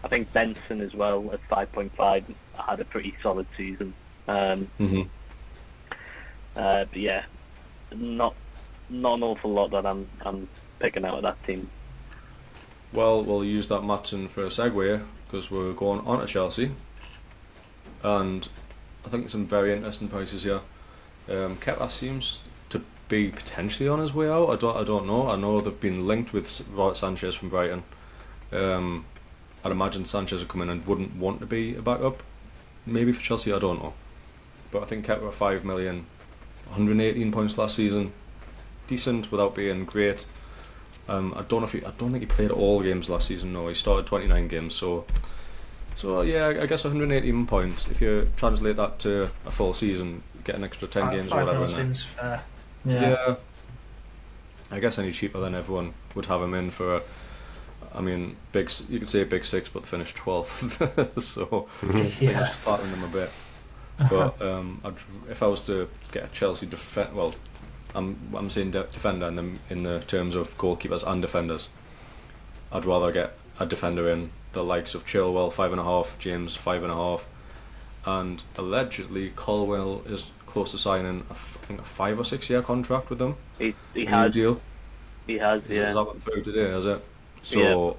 I think Benson as well at 5.5 had a pretty solid season. But yeah, not an awful lot that I'm picking out of that team. Well, we'll use that Maatsen for a segue because we're going on to Chelsea, and I think some very interesting prices here. Kepa seems to be potentially on his way out. I don't know. I know they've been linked with Robert Sanchez from Brighton. I'd imagine Sanchez would come in and wouldn't want to be a backup. Maybe for Chelsea, I don't know. But I think Kepa 5 million, 118 points last season, decent without being great. I don't think he played all games last season. No, he started 29 games, so So yeah, I guess 118 points. If you translate that to a full season, get an extra 10 games or whatever. That seems fair. Yeah. I guess any cheaper than everyone would have him in for. I mean, you could say a big six, but they finished 12th, so I think that's flattering them a bit. But if I was to get a Chelsea I'm saying defender in the terms of goalkeepers and defenders. I'd rather get a defender in the likes of Chilwell 5.5, James 5.5, and allegedly Colwell is close to signing I think a 5 or 6 year contract with them. He has. Deal. He has. Yeah. Is that what through today? Is it? So,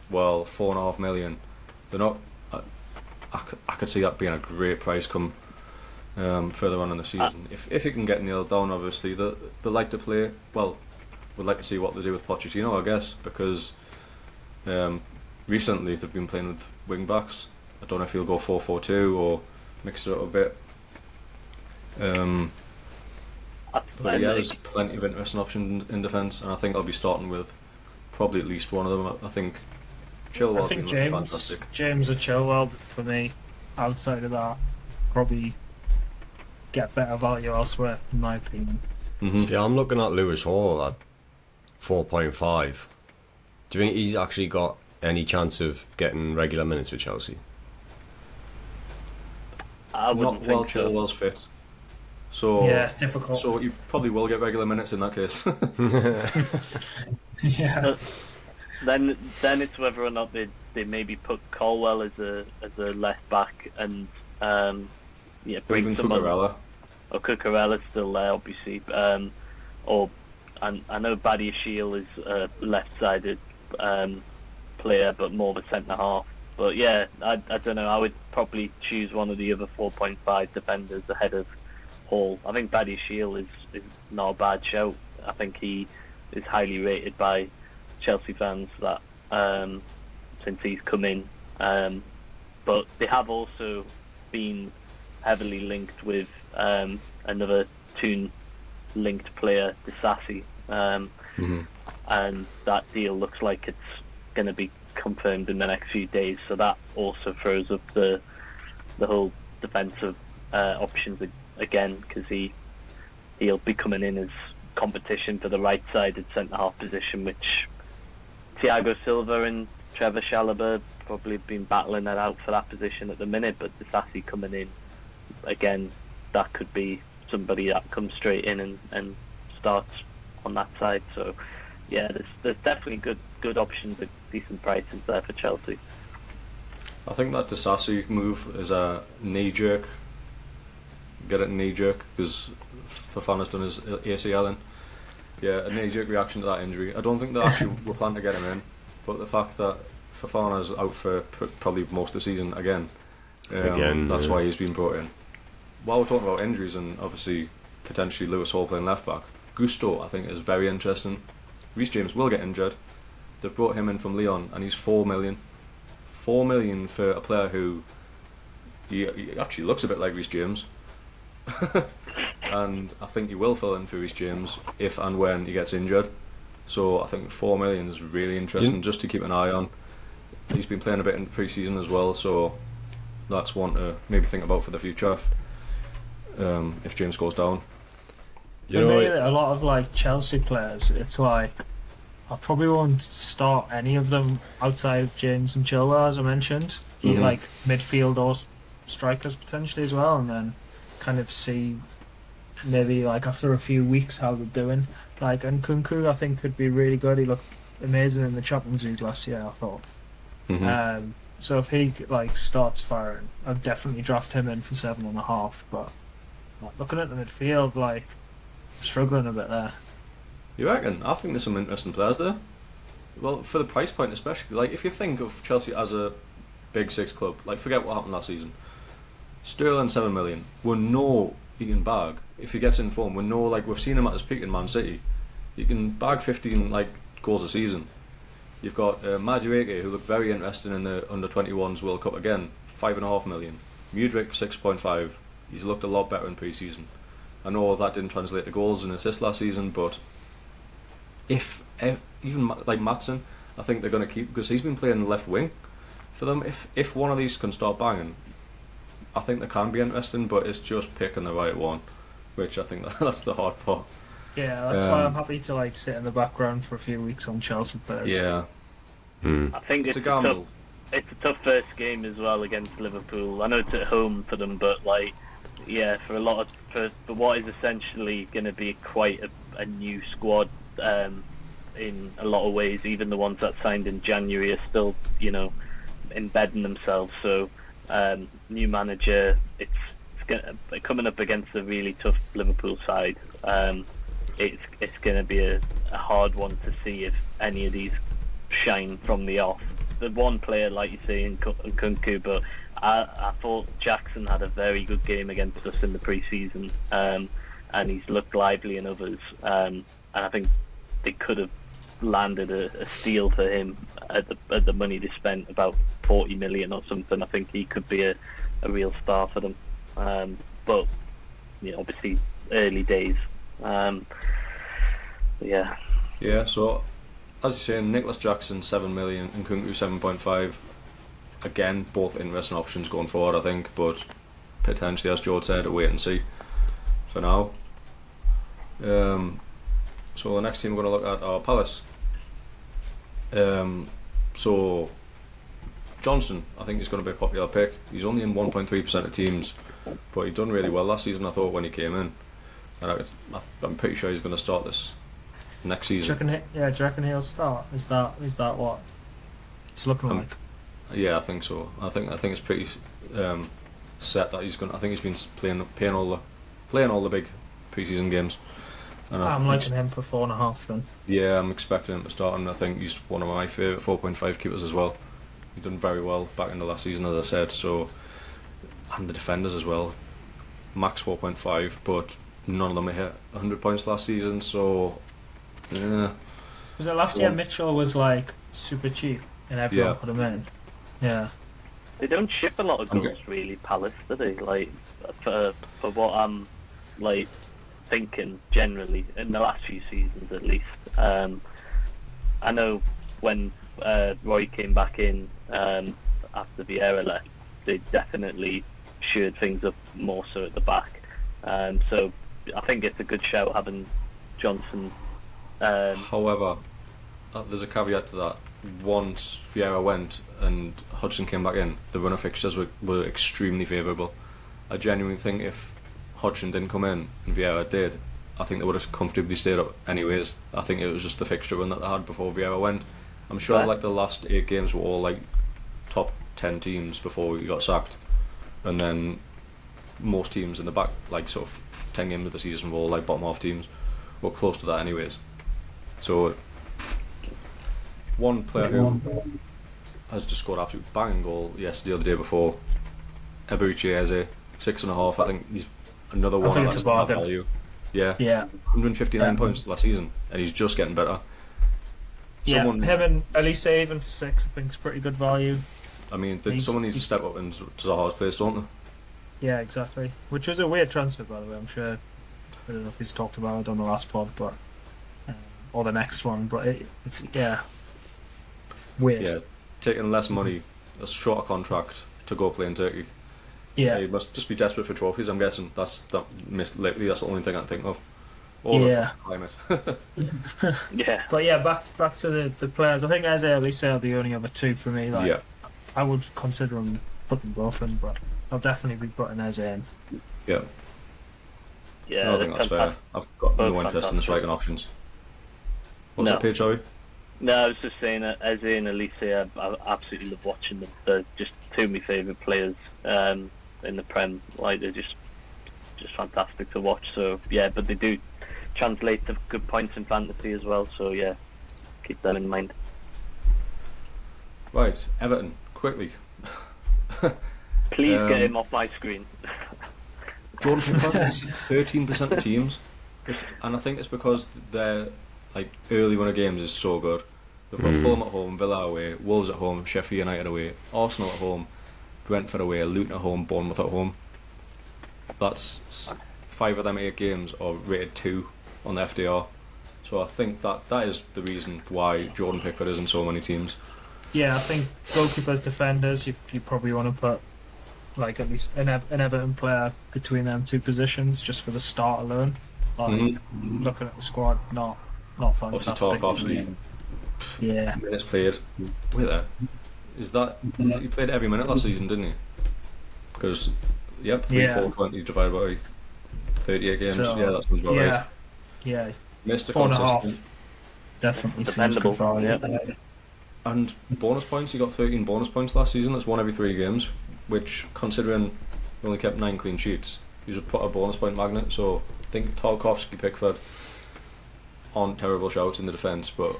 well, 4.5 million. They're not. I could see that being a great price come further on in the season. If it can get nailed down, obviously they like to play. Well, would like to see what they do with Pochettino, I guess, because recently they've been playing with wing backs. I don't know if he'll go 4-4-2 or mix it up a bit. But yeah, there's plenty of interesting options in defence, and I think I'll be starting with probably at least one of them. I think Chilwell. I think James or Chilwell for me. Outside of that, probably get better value elsewhere, in my opinion. Mm-hmm. Yeah, I'm looking at Lewis Hall at 4.5. Do you think he's actually got any chance of getting regular minutes for Chelsea? I wouldn't Not while think so. Chilwell's fit. So yeah, difficult. So you probably will get regular minutes in that case. Yeah. Then it's whether or not they maybe put Colwell as a left back and bring someone. Cucurella. Or Cucurella's still there, obviously. Or I know Badia Shield is a left-sided player, but more of a centre half. But yeah, I don't know. I would probably choose one of the other 4.5 defenders ahead of Hall. I think Badia Shield is not a bad shout. I think he is highly rated by Chelsea fans that since he's come in. But they have also been heavily linked with another Toon linked player, Disasi, and that deal looks like it's going to be confirmed in the next few days. So that also throws up the whole defensive options again, because he'll be coming in as competition for the right-sided centre-half position, which Thiago Silva and Trevor Chalobah probably have been battling that out for that position at the minute, but Disasi coming in, again, that could be somebody that comes straight in and starts on that side. So yeah, there's definitely good options at decent prices there for Chelsea. I think that Disasi move is a knee-jerk. Get it knee-jerk, because Fofana's done his ACL in. Yeah, a knee-jerk reaction to that injury. I don't think they actually were planning to get him in, but the fact that Fofana's out for probably most of the season again, that's why he's been brought in. While we're talking about injuries and obviously potentially Lewis Hall playing left back, Gusto I think is very interesting. Reece James will get injured. They've brought him in from Lyon and he's 4 million. 4 million for a player who he actually looks a bit like Reece James. And I think he will fill in for Reece James if and when he gets injured. So I think 4 million is really interesting just to keep an eye on. He's been playing a bit in pre-season as well, so that's one to maybe think about for the future if James goes down. You know, a lot of like Chelsea players, it's like I probably won't start any of them outside of James and Chilwell, as I mentioned. You like midfield or strikers potentially as well, and then kind of see maybe like after a few weeks how they're doing. Like, and Nkunku I think could be really good. He looked amazing in the Champions League last year, I thought. So if he like starts firing, I'd definitely draft him in for 7.5. But like, looking at the midfield, like struggling a bit there. You reckon? I think there's some interesting players there. Well, for the price point especially. Like, if you think of Chelsea as a big six club, like forget what happened last season. Sterling 7 million. We know he can bag if he gets in form. We know, like we've seen him at his peak in Man City. He can bag 15 like goals a season. You've got Madueke, who looked very interesting in the under-21s World Cup again, 5.5 million. Mudryk 6.5. He's looked a lot better in pre-season. I know that didn't translate to goals and assists last season, but if even like Maatsen, I think they're going to keep, because he's been playing left wing for them, if one of these can start banging, I think they can be interesting, but it's just picking the right one, which I think that's the hard part. Yeah, that's why I'm happy to like sit in the background for a few weeks on Chelsea players. Yeah. I think It's a gamble. It's a tough first game as well against Liverpool. I know it's at home for them, but like, yeah, for a lot of for what is essentially going to be quite a new squad in a lot of ways. Even the ones that signed in January are still, embedding themselves. So, new manager, it's coming up against a really tough Liverpool side. It's going to be a hard one to see if any of these shine from the off. The one player, like you say, in Nkunku, but I thought Jackson had a very good game against us in the pre-season, and he's looked lively in others. And I think they could have landed a steal for him at the money they spent, about 40 million or something. I think he could be a real star for them. But obviously early days. Yeah. Yeah. So, as you say, Nicholas Jackson 7 million and Nkunku 7.5. Again, both interesting options going forward, I think, but potentially, as George said, a wait and see for now. So the next team we're going to look at are Palace. So Johnson, I think he's going to be a popular pick. He's only in 1.3% of teams, but he done really well last season, I thought, when he came in. And I'm pretty sure he's going to start this next season. Do you reckon he'll start? Is that what it's looking like? Yeah, I think so. I think it's pretty set that he's going. I think he's been playing all the big pre-season games. And I'm liking him for 4.5 then. Yeah, I'm expecting him to start, and I think he's one of my favourite 4.5 keepers as well. He's done very well back in the last season, as I said. So, and the defenders as well. Max 4.5, but none of them hit 100 points last season. So, yeah. Was it last year Mitchell was like super cheap and everyone put him in? Yeah. They don't ship a lot of goals, really, Palace, do they? Like, for what I'm like thinking generally in the last few seasons, at least. I know when Roy came back in after Vieira left, they definitely shored things up more so at the back. So I think it's a good shout having Johnson. However, there's a caveat to that. Once Vieira went and Hodgson came back in, the run of fixtures were extremely favourable. I genuinely think if Hodgson didn't come in and Vieira did, I think they would have comfortably stayed up anyways. I think it was just the fixture run that they had before Vieira went. I'm sure like the last 8 games were all like top 10 teams before he got sacked, and then most teams in the back, like sort of 10 games of the season, were all like bottom half teams, were close to that anyways. So one player who has just scored an absolute banging goal yesterday or the day before, Eberechi Eze, 6.5. I think he's another one of that's that value. Yeah. 159 points last season, and he's just getting better. Him and Elise even for 6, I think, is pretty good value. I mean, someone needs to step up into Zaha's place, don't they? Yeah, exactly. Which was a weird transfer, by the way. I'm sure. I don't know if he's talked about it on the last pod, but or the next one. But it's weird. Yeah, taking less money, a shorter contract to go play in Turkey. Yeah, he must just be desperate for trophies. I'm guessing that's the only thing I can think of. Climate. Yeah. But yeah, back to the players. I think Eze and Elise are the only other two for me. Like, I would consider put them both in, but I'll definitely be putting Eze in. Yeah. Yeah, no, I think that's fair. I've got no interest in the striking options. What's that page, sorry? No, I was just saying that Eze and Elise, I absolutely love watching them. They're just two of my favourite players in the Prem. Like, they're just fantastic to watch. So yeah, but they do translate to good points in fantasy as well. So yeah, keep that in mind. Right, Everton, quickly. Please get him off my screen. Jordan Pickford, 13% of teams, and I think it's because their like early run of games is so good. They've got Fulham at home, Villa away, Wolves at home, Sheffield United away, Arsenal at home, Brentford away, Luton at home, Bournemouth at home. That's 5 of them 8 games are rated 2 on the FDR. So I think that is the reason why Jordan Pickford is in so many teams. Yeah, I think goalkeepers, defenders, you probably want to put like at least an Everton player between them two positions just for the start alone. Like looking at the squad, not Obviously, fantastic. Tarkovsky, Yeah, minutes played. Wait there. Is that he played every minute last season, didn't he? Because 420 divided by 38 games. So, Yeah, that sounds about right. Yeah, Mr. 4.5 Consistent. definitely seems Dependable, good value. yeah. And bonus points, he got 13 bonus points last season. That's one every 3 games, which, considering he only kept 9 clean sheets, he's a proper bonus point magnet. So I think Tarkovsky, Pickford aren't terrible shouts in the defence, but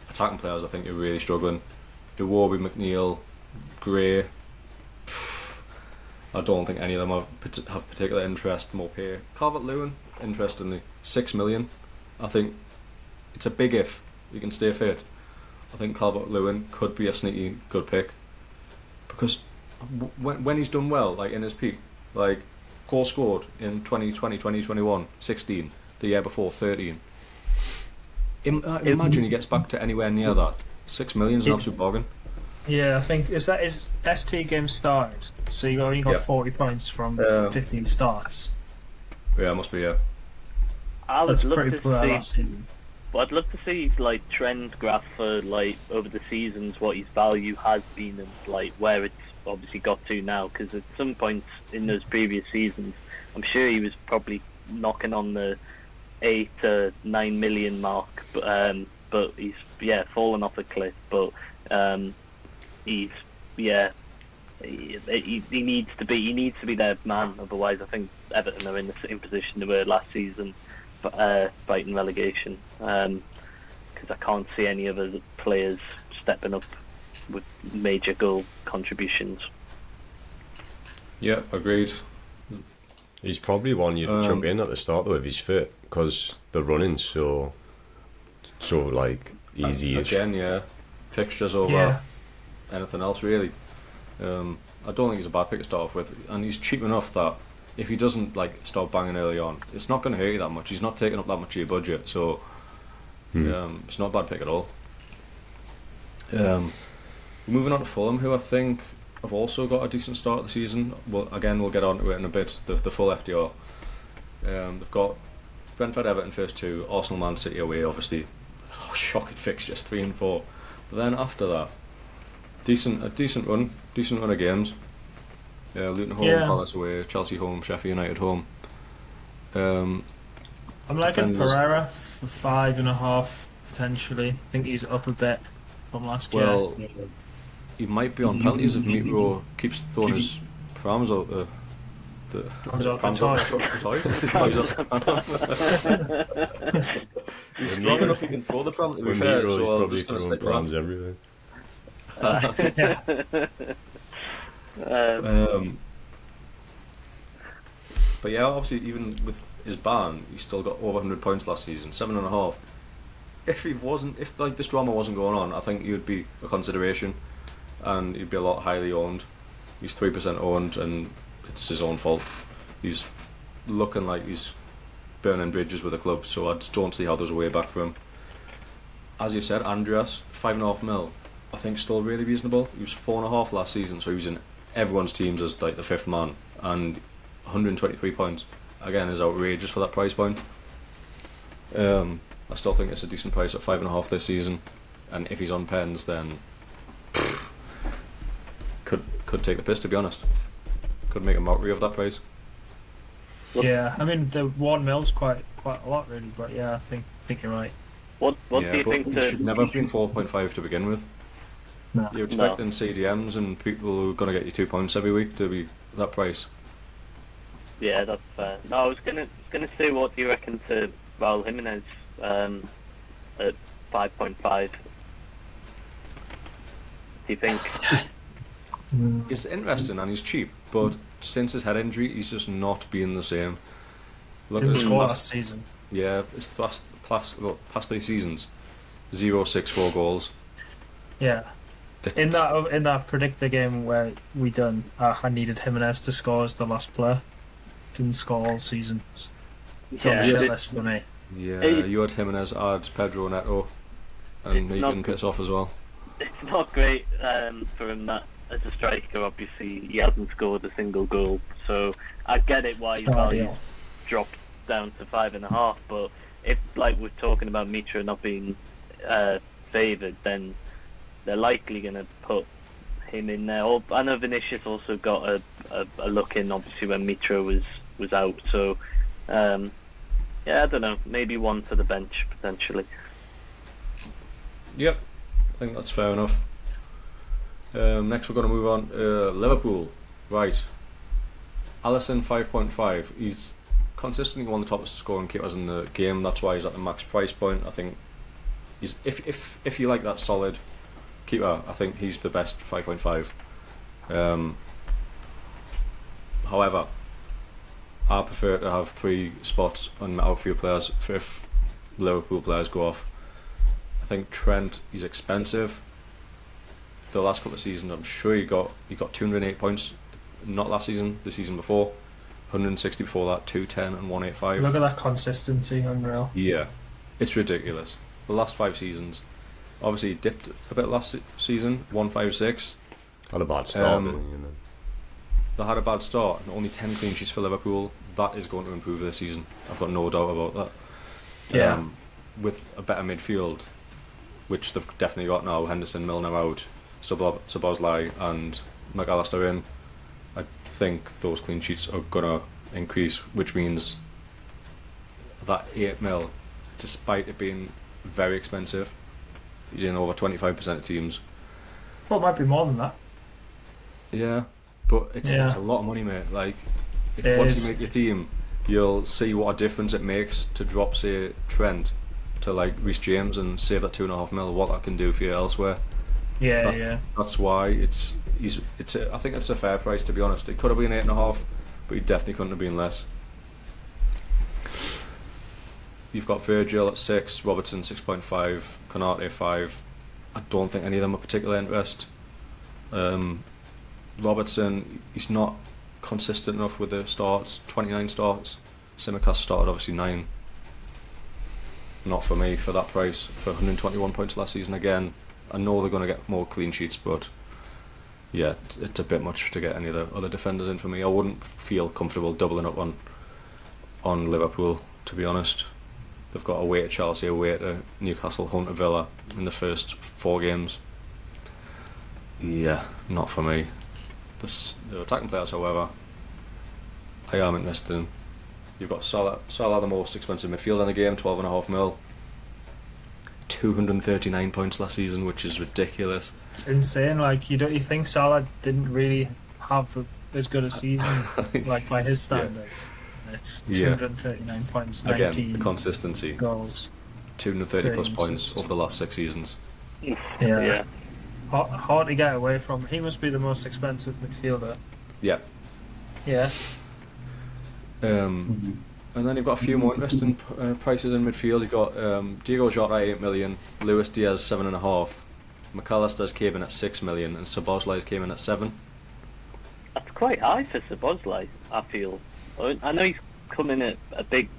attacking players I think are really struggling. Iwobi, McNeil, Gray. I don't think any of them have particular interest. Maupay, Calvert-Lewin, interestingly, 6 million. I think it's a big if he can stay fit. I think Calvert-Lewin could be a sneaky good pick because when he's done well, like in his peak, like goal scored in 2020, 2021, 16, the year before 13. Imagine he gets back to anywhere near that. 6 million is an absolute bargain. Yeah, I think is ST game started, so you only got 40 points from 15 starts. Yeah, it must be, yeah. I would That's love pretty to poor see, last season. but I'd love to see like trend graph for like over the seasons what his value has been and like where it's obviously got to now. Because at some points in those previous seasons, I'm sure he was probably knocking on the 8 to 9 million mark, but he's fallen off a cliff. But he needs to be their man. Otherwise, I think Everton are in the same position they were last season, fighting relegation. Because I can't see any other players stepping up with major goal contributions. Yeah, agreed. He's probably one you'd chuck in at the start though if he's fit, because the running's so like easy-ish. Again, yeah, fixtures over anything else really. I don't think he's a bad pick to start off with, and he's cheap enough that if he doesn't like start banging early on, it's not going to hurt you that much. He's not taking up that much of your budget, so it's not a bad pick at all. Moving on to Fulham, who I think have also got a decent start of the season. Well, again, we'll get on to it in a bit. The full FDR. They've got Brentford, Everton first 2, Arsenal, Man City away. Obviously, shocking fixtures 3 and 4. But then after that, a decent run of games. Luton home, Palace away, Chelsea home, Sheffield United home. I'm liking Pereira for 5.5 potentially. I think he's up a bit from last year. Well, he might be on penalties if Mitro keeps throwing his prams out the He's strong enough he can throw the pram, to be fair, so I'm just going to stick prams everywhere. But yeah, obviously even with his ban, he still got over 100 points last season, 7.5. If like this drama wasn't going on, I think he would be a consideration, and he'd be a lot highly owned. He's 3% owned, and it's his own fault. He's looking like he's burning bridges with the club, so I just don't see how there's a way back for him. As you said, Andreas, 5.5 mil, I think still really reasonable. He was 4.5 last season, so he was in everyone's teams as like the 5th man, and 123 points again is outrageous for that price point. I still think it's a decent price at 5.5 this season, and if he's on pens, then could take the piss, to be honest. Could make a mockery of that price. Yeah, I mean the 1 mil's quite a lot really, but yeah, I think you're right. What do you think? It should never have been 4.5 to begin with. No. You're expecting CDMs and people who are going to get you 2 points every week to be that price. Yeah, that's fair. No, I was gonna say, what do you reckon to Raul Jimenez at 5.5? Do you think? It's interesting and he's cheap, but since his head injury, he's just not been the same. Look Didn't at score last season. Yeah, his past 3 seasons, 0-6-4 goals. Yeah. In that predictor game where we done, I needed Jimenez to score as the last player. Didn't score all season. It's on the shit list for me. Yeah, you had Jimenez, Ards, Pedro Neto, and he can piss off as well. it's not great for him that as a striker. Obviously, he hasn't scored a single goal, so I get it why his value dropped down to 5.5. But if, like we're talking about Mitra not being favoured, then they're likely going to put him in there. I know Vinicius also got a look in, obviously, when Mitra was out. So, yeah, I don't know. Maybe one for the bench, potentially. Yep, I think that's fair enough. Next we're going to move on to Liverpool. Right. Alisson 5.5. He's consistently one of the top scoring keepers in the game. That's why he's at the max price point. I think he's if you like that solid keeper, I think he's the best 5.5. However, I prefer to have 3 spots on outfield players for if Liverpool players go off. I think Trent, he's expensive. The last couple of seasons, I'm sure he got 208 points. Not last season, the season before, 160 before that, 210 and 185. Look at that consistency, unreal. Yeah, it's ridiculous. The last 5 seasons, obviously he dipped a bit last season, 156. Had a bad start, didn't he? They had a bad start, and only 10 clean sheets for Liverpool. That is going to improve this season. I've got no doubt about that. Yeah. With a better midfield, which they've definitely got now, Henderson, Milner out, Szoboszlai and McAllister in, I think those clean sheets are going to increase, which means that 8 mil, despite it being very expensive, he's in over 25% of teams. Well, it might be more than that. Yeah, but it's a lot of money, mate. Like, once you make your team, you'll see what a difference it makes to drop, say, Trent to like Reece James and save that 2.5 mil. What that can do for you elsewhere. That's why I think it's a fair price, to be honest. It could have been 8.5, but he definitely couldn't have been less. You've got Virgil at 6, Robertson 6.5, Konate 5. I don't think any of them are particular interest. Robertson, he's not consistent enough with the starts. 29 starts. Simicast started obviously 9. Not for me for that price. For 121 points last season again. I know they're going to get more clean sheets, but yeah, it's a bit much to get any of the other defenders in for me. I wouldn't feel comfortable doubling up on Liverpool, to be honest. They've got away to Chelsea, away to Newcastle, home to Villa in the first 4 games. Yeah, not for me. The attacking players, however, I am interested in. You've got Salah, the most expensive midfielder in the game, 12.5 mil. 239 points last season, which is ridiculous. It's insane. Like, you think Salah didn't really have as good a season, like by his standards. Yeah. It's 239 points, 19 again, the consistency goals, 230 plus points over the last 6 seasons. Yeah. Hard to get away from. He must be the most expensive midfielder. Yeah. And then you've got a few more interesting prices in midfield. You've got Diego Jota 8 million, Luis Diaz 7.5, McAllister's came in at 6 million, and Szoboszlai's came in at 7. That's quite high for Szoboszlai, I feel. I know he's come in at a big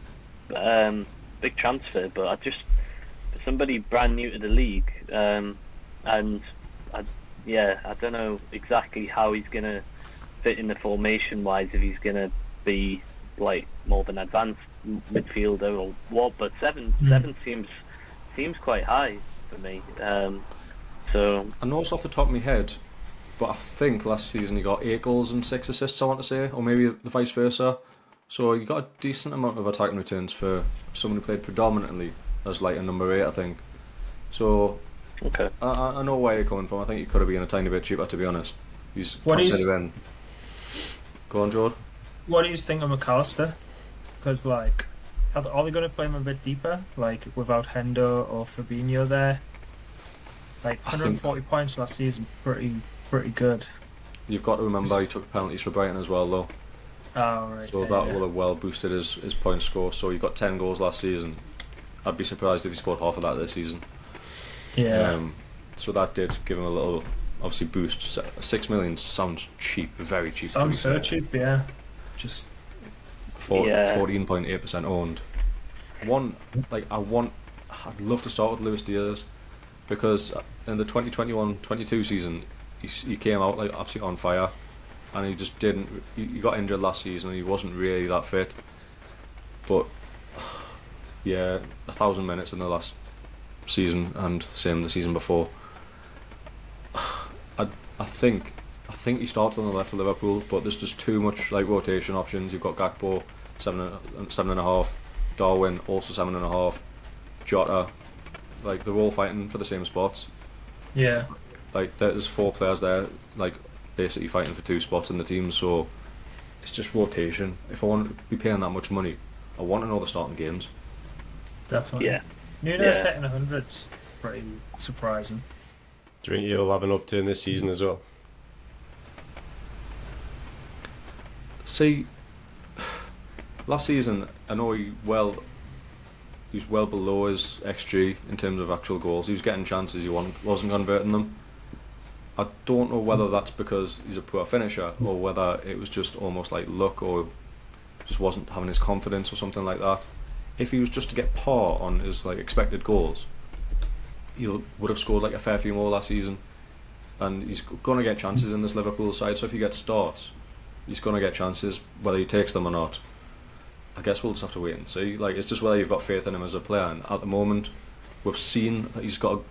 transfer, but for somebody brand new to the league, and I don't know exactly how he's gonna fit in the formation wise, if he's gonna be like more of an advanced midfielder or what, but 7 seems quite high for me. So I know it's off the top of my head, but I think last season he got 8 goals and 6 assists, I want to say, or maybe the vice versa. So you got a decent amount of attacking returns for someone who played predominantly as like a number 8, I think. So okay, I know where you're coming from. I think he could have been a tiny bit cheaper, to be honest. He's What is- considering. Go on, George. What do you think of McAllister? Because like, are they going to play him a bit deeper, like without Hendo or Fabinho there? Like 140 points last season, pretty good. You've got to remember he took penalties for Brighton as well, though. Oh right. So that will have well boosted his point score. So he got 10 goals last season. I'd be surprised if he scored half of that this season. Yeah. So that did give him a little, obviously, boost. 6 million sounds cheap, very cheap. Sounds so cheap, yeah. Just 14.8% owned. I'd love to start with Luis Diaz because in the 2021-22 season, he came out like absolutely on fire, and he just didn't. He got injured last season, and he wasn't really that fit. But yeah, 1,000 minutes in the last season, and same the season before. I think he starts on the left for Liverpool, but there's just too much like rotation options. You've got Gakpo, 7.5, Darwin also 7.5, Jota, like they're all fighting for the same spots. Yeah. Like there's 4 players there, like basically fighting for 2 spots in the team. So it's just rotation. If I want to be paying that much money, I want to know the starting games. Definitely. Yeah. Nunes hitting 100's pretty surprising. Do you think he'll have an upturn this season as well? See, last season I know he was well below his XG in terms of actual goals. He was getting chances, he wasn't converting them. I don't know whether that's because he's a poor finisher or whether it was just almost like luck or just wasn't having his confidence or something like that. If he was just to get par on his like expected goals, he would have scored like a fair few more last season, and he's going to get chances in this Liverpool side. So if he gets starts, he's going to get chances whether he takes them or not. I guess we'll just have to wait and see. Like it's just whether you've got faith in him as a player. And at the moment, we've seen that he's a good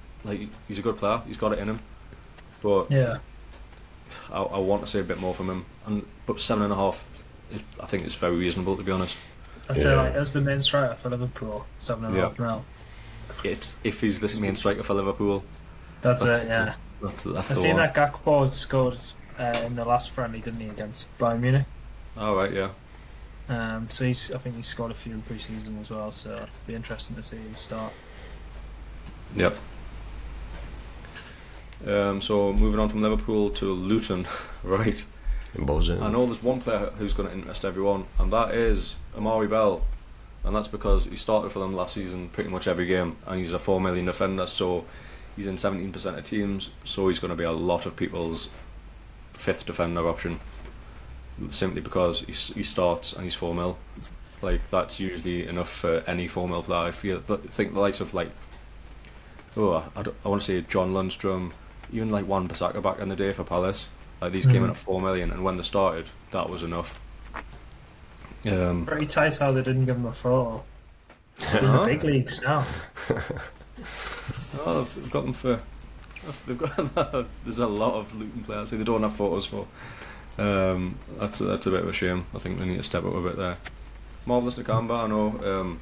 player. He's got it in him, but Yeah. I want to see a bit more from him. But 7.5, I think it's very reasonable, to be honest. I'd say like as the main striker for Liverpool, 7.5 mil. It's if he's the main striker for Liverpool. That's it. Yeah. That's I seen that Gakpo scored in the last friendly, didn't he, against Bayern Munich? Oh right, yeah. So I think he's scored a few in pre-season as well. So it'd be interesting to see him start. Yep. So moving on from Liverpool to Luton, right? I know there's one player who's going to interest everyone, and that is Amari Bell, and that's because he started for them last season pretty much every game, and he's a 4 million defender, so he's in 17% of teams, so he's going to be a lot of people's 5th defender option, simply because he starts and he's 4 mil. Like that's usually enough for any 4 mil player. I think the likes of like, I want to say John Lundstrom, even like Wan Bissaka back in the day for Palace. Like these came in at 4 million, and when they started, that was enough. Pretty tight how they didn't give him a photo. It's in the big leagues now. Oh, they've got them for. There's a lot of Luton players who they don't have photos for. That's a bit of a shame. I think they need to step up a bit there. Marvelous Nakamba, I know.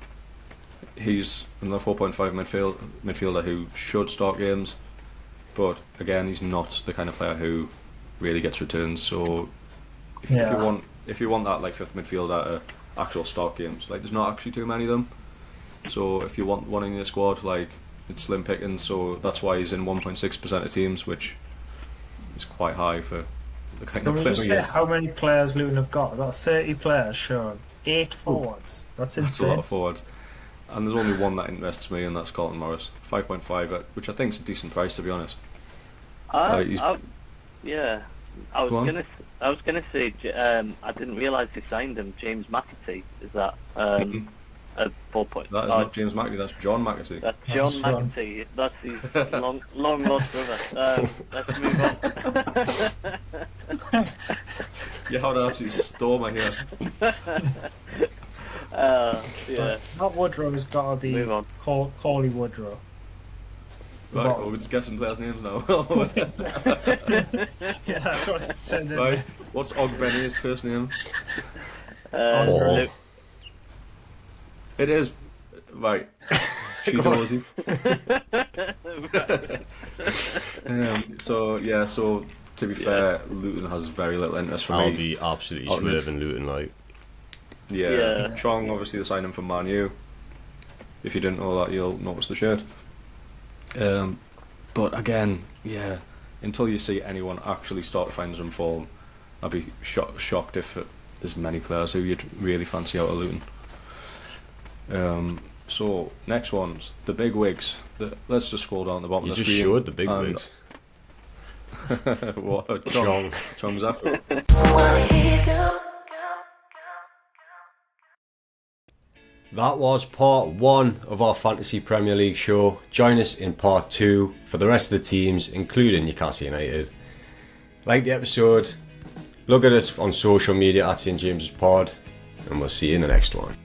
He's another 4.5 midfielder who should start games, but again, he's not the kind of player who really gets returns. So if you want that like 5th midfielder to actual start games, like there's not actually too many of them. So if you want one in your squad, like it's slim pickings. So that's why he's in 1.6% of teams, which is quite high for the kind of player. Can we just say how many players Luton have got? About 30 players shown. 8 forwards. That's insane. That's a lot of forwards. And there's only one that interests me, and that's Carlton Morris, 5.5, which I think is a decent price, to be honest. I was gonna say I didn't realise they signed him. James McAtee, is that a 4 point? That is not James McAtee. That's John McAtee. That's John McAtee. That's his long lost brother. Let's move on. You had to absolutely storm my hair. Yeah. Not Woodrow has got to be Move on. Corley Woodrow. Right, well, we're just guessing players' names now. Yeah, that's what it's turned into. Right, what's Ogbene's first name? Paul. It is. Right. She knows him. So to be fair, Luton has very little interest for me. I'll be absolutely swerving Luton, like. Yeah. Chong, obviously, the signing from Man U. If you didn't know that, you'll notice the shirt. But again, until you see anyone actually start to find some form, I'd be shocked if there's many players who you'd really fancy out of Luton. So next one's the big wigs. Let's just scroll down the bottom You of the just screen. showed the big wigs. What? Chong's after. That was part 1 of our Fantasy Premier League show. Join us in part 2 for the rest of the teams, including Newcastle United. Like the episode, look at us on social media at stjames'pod, and we'll see you in the next one.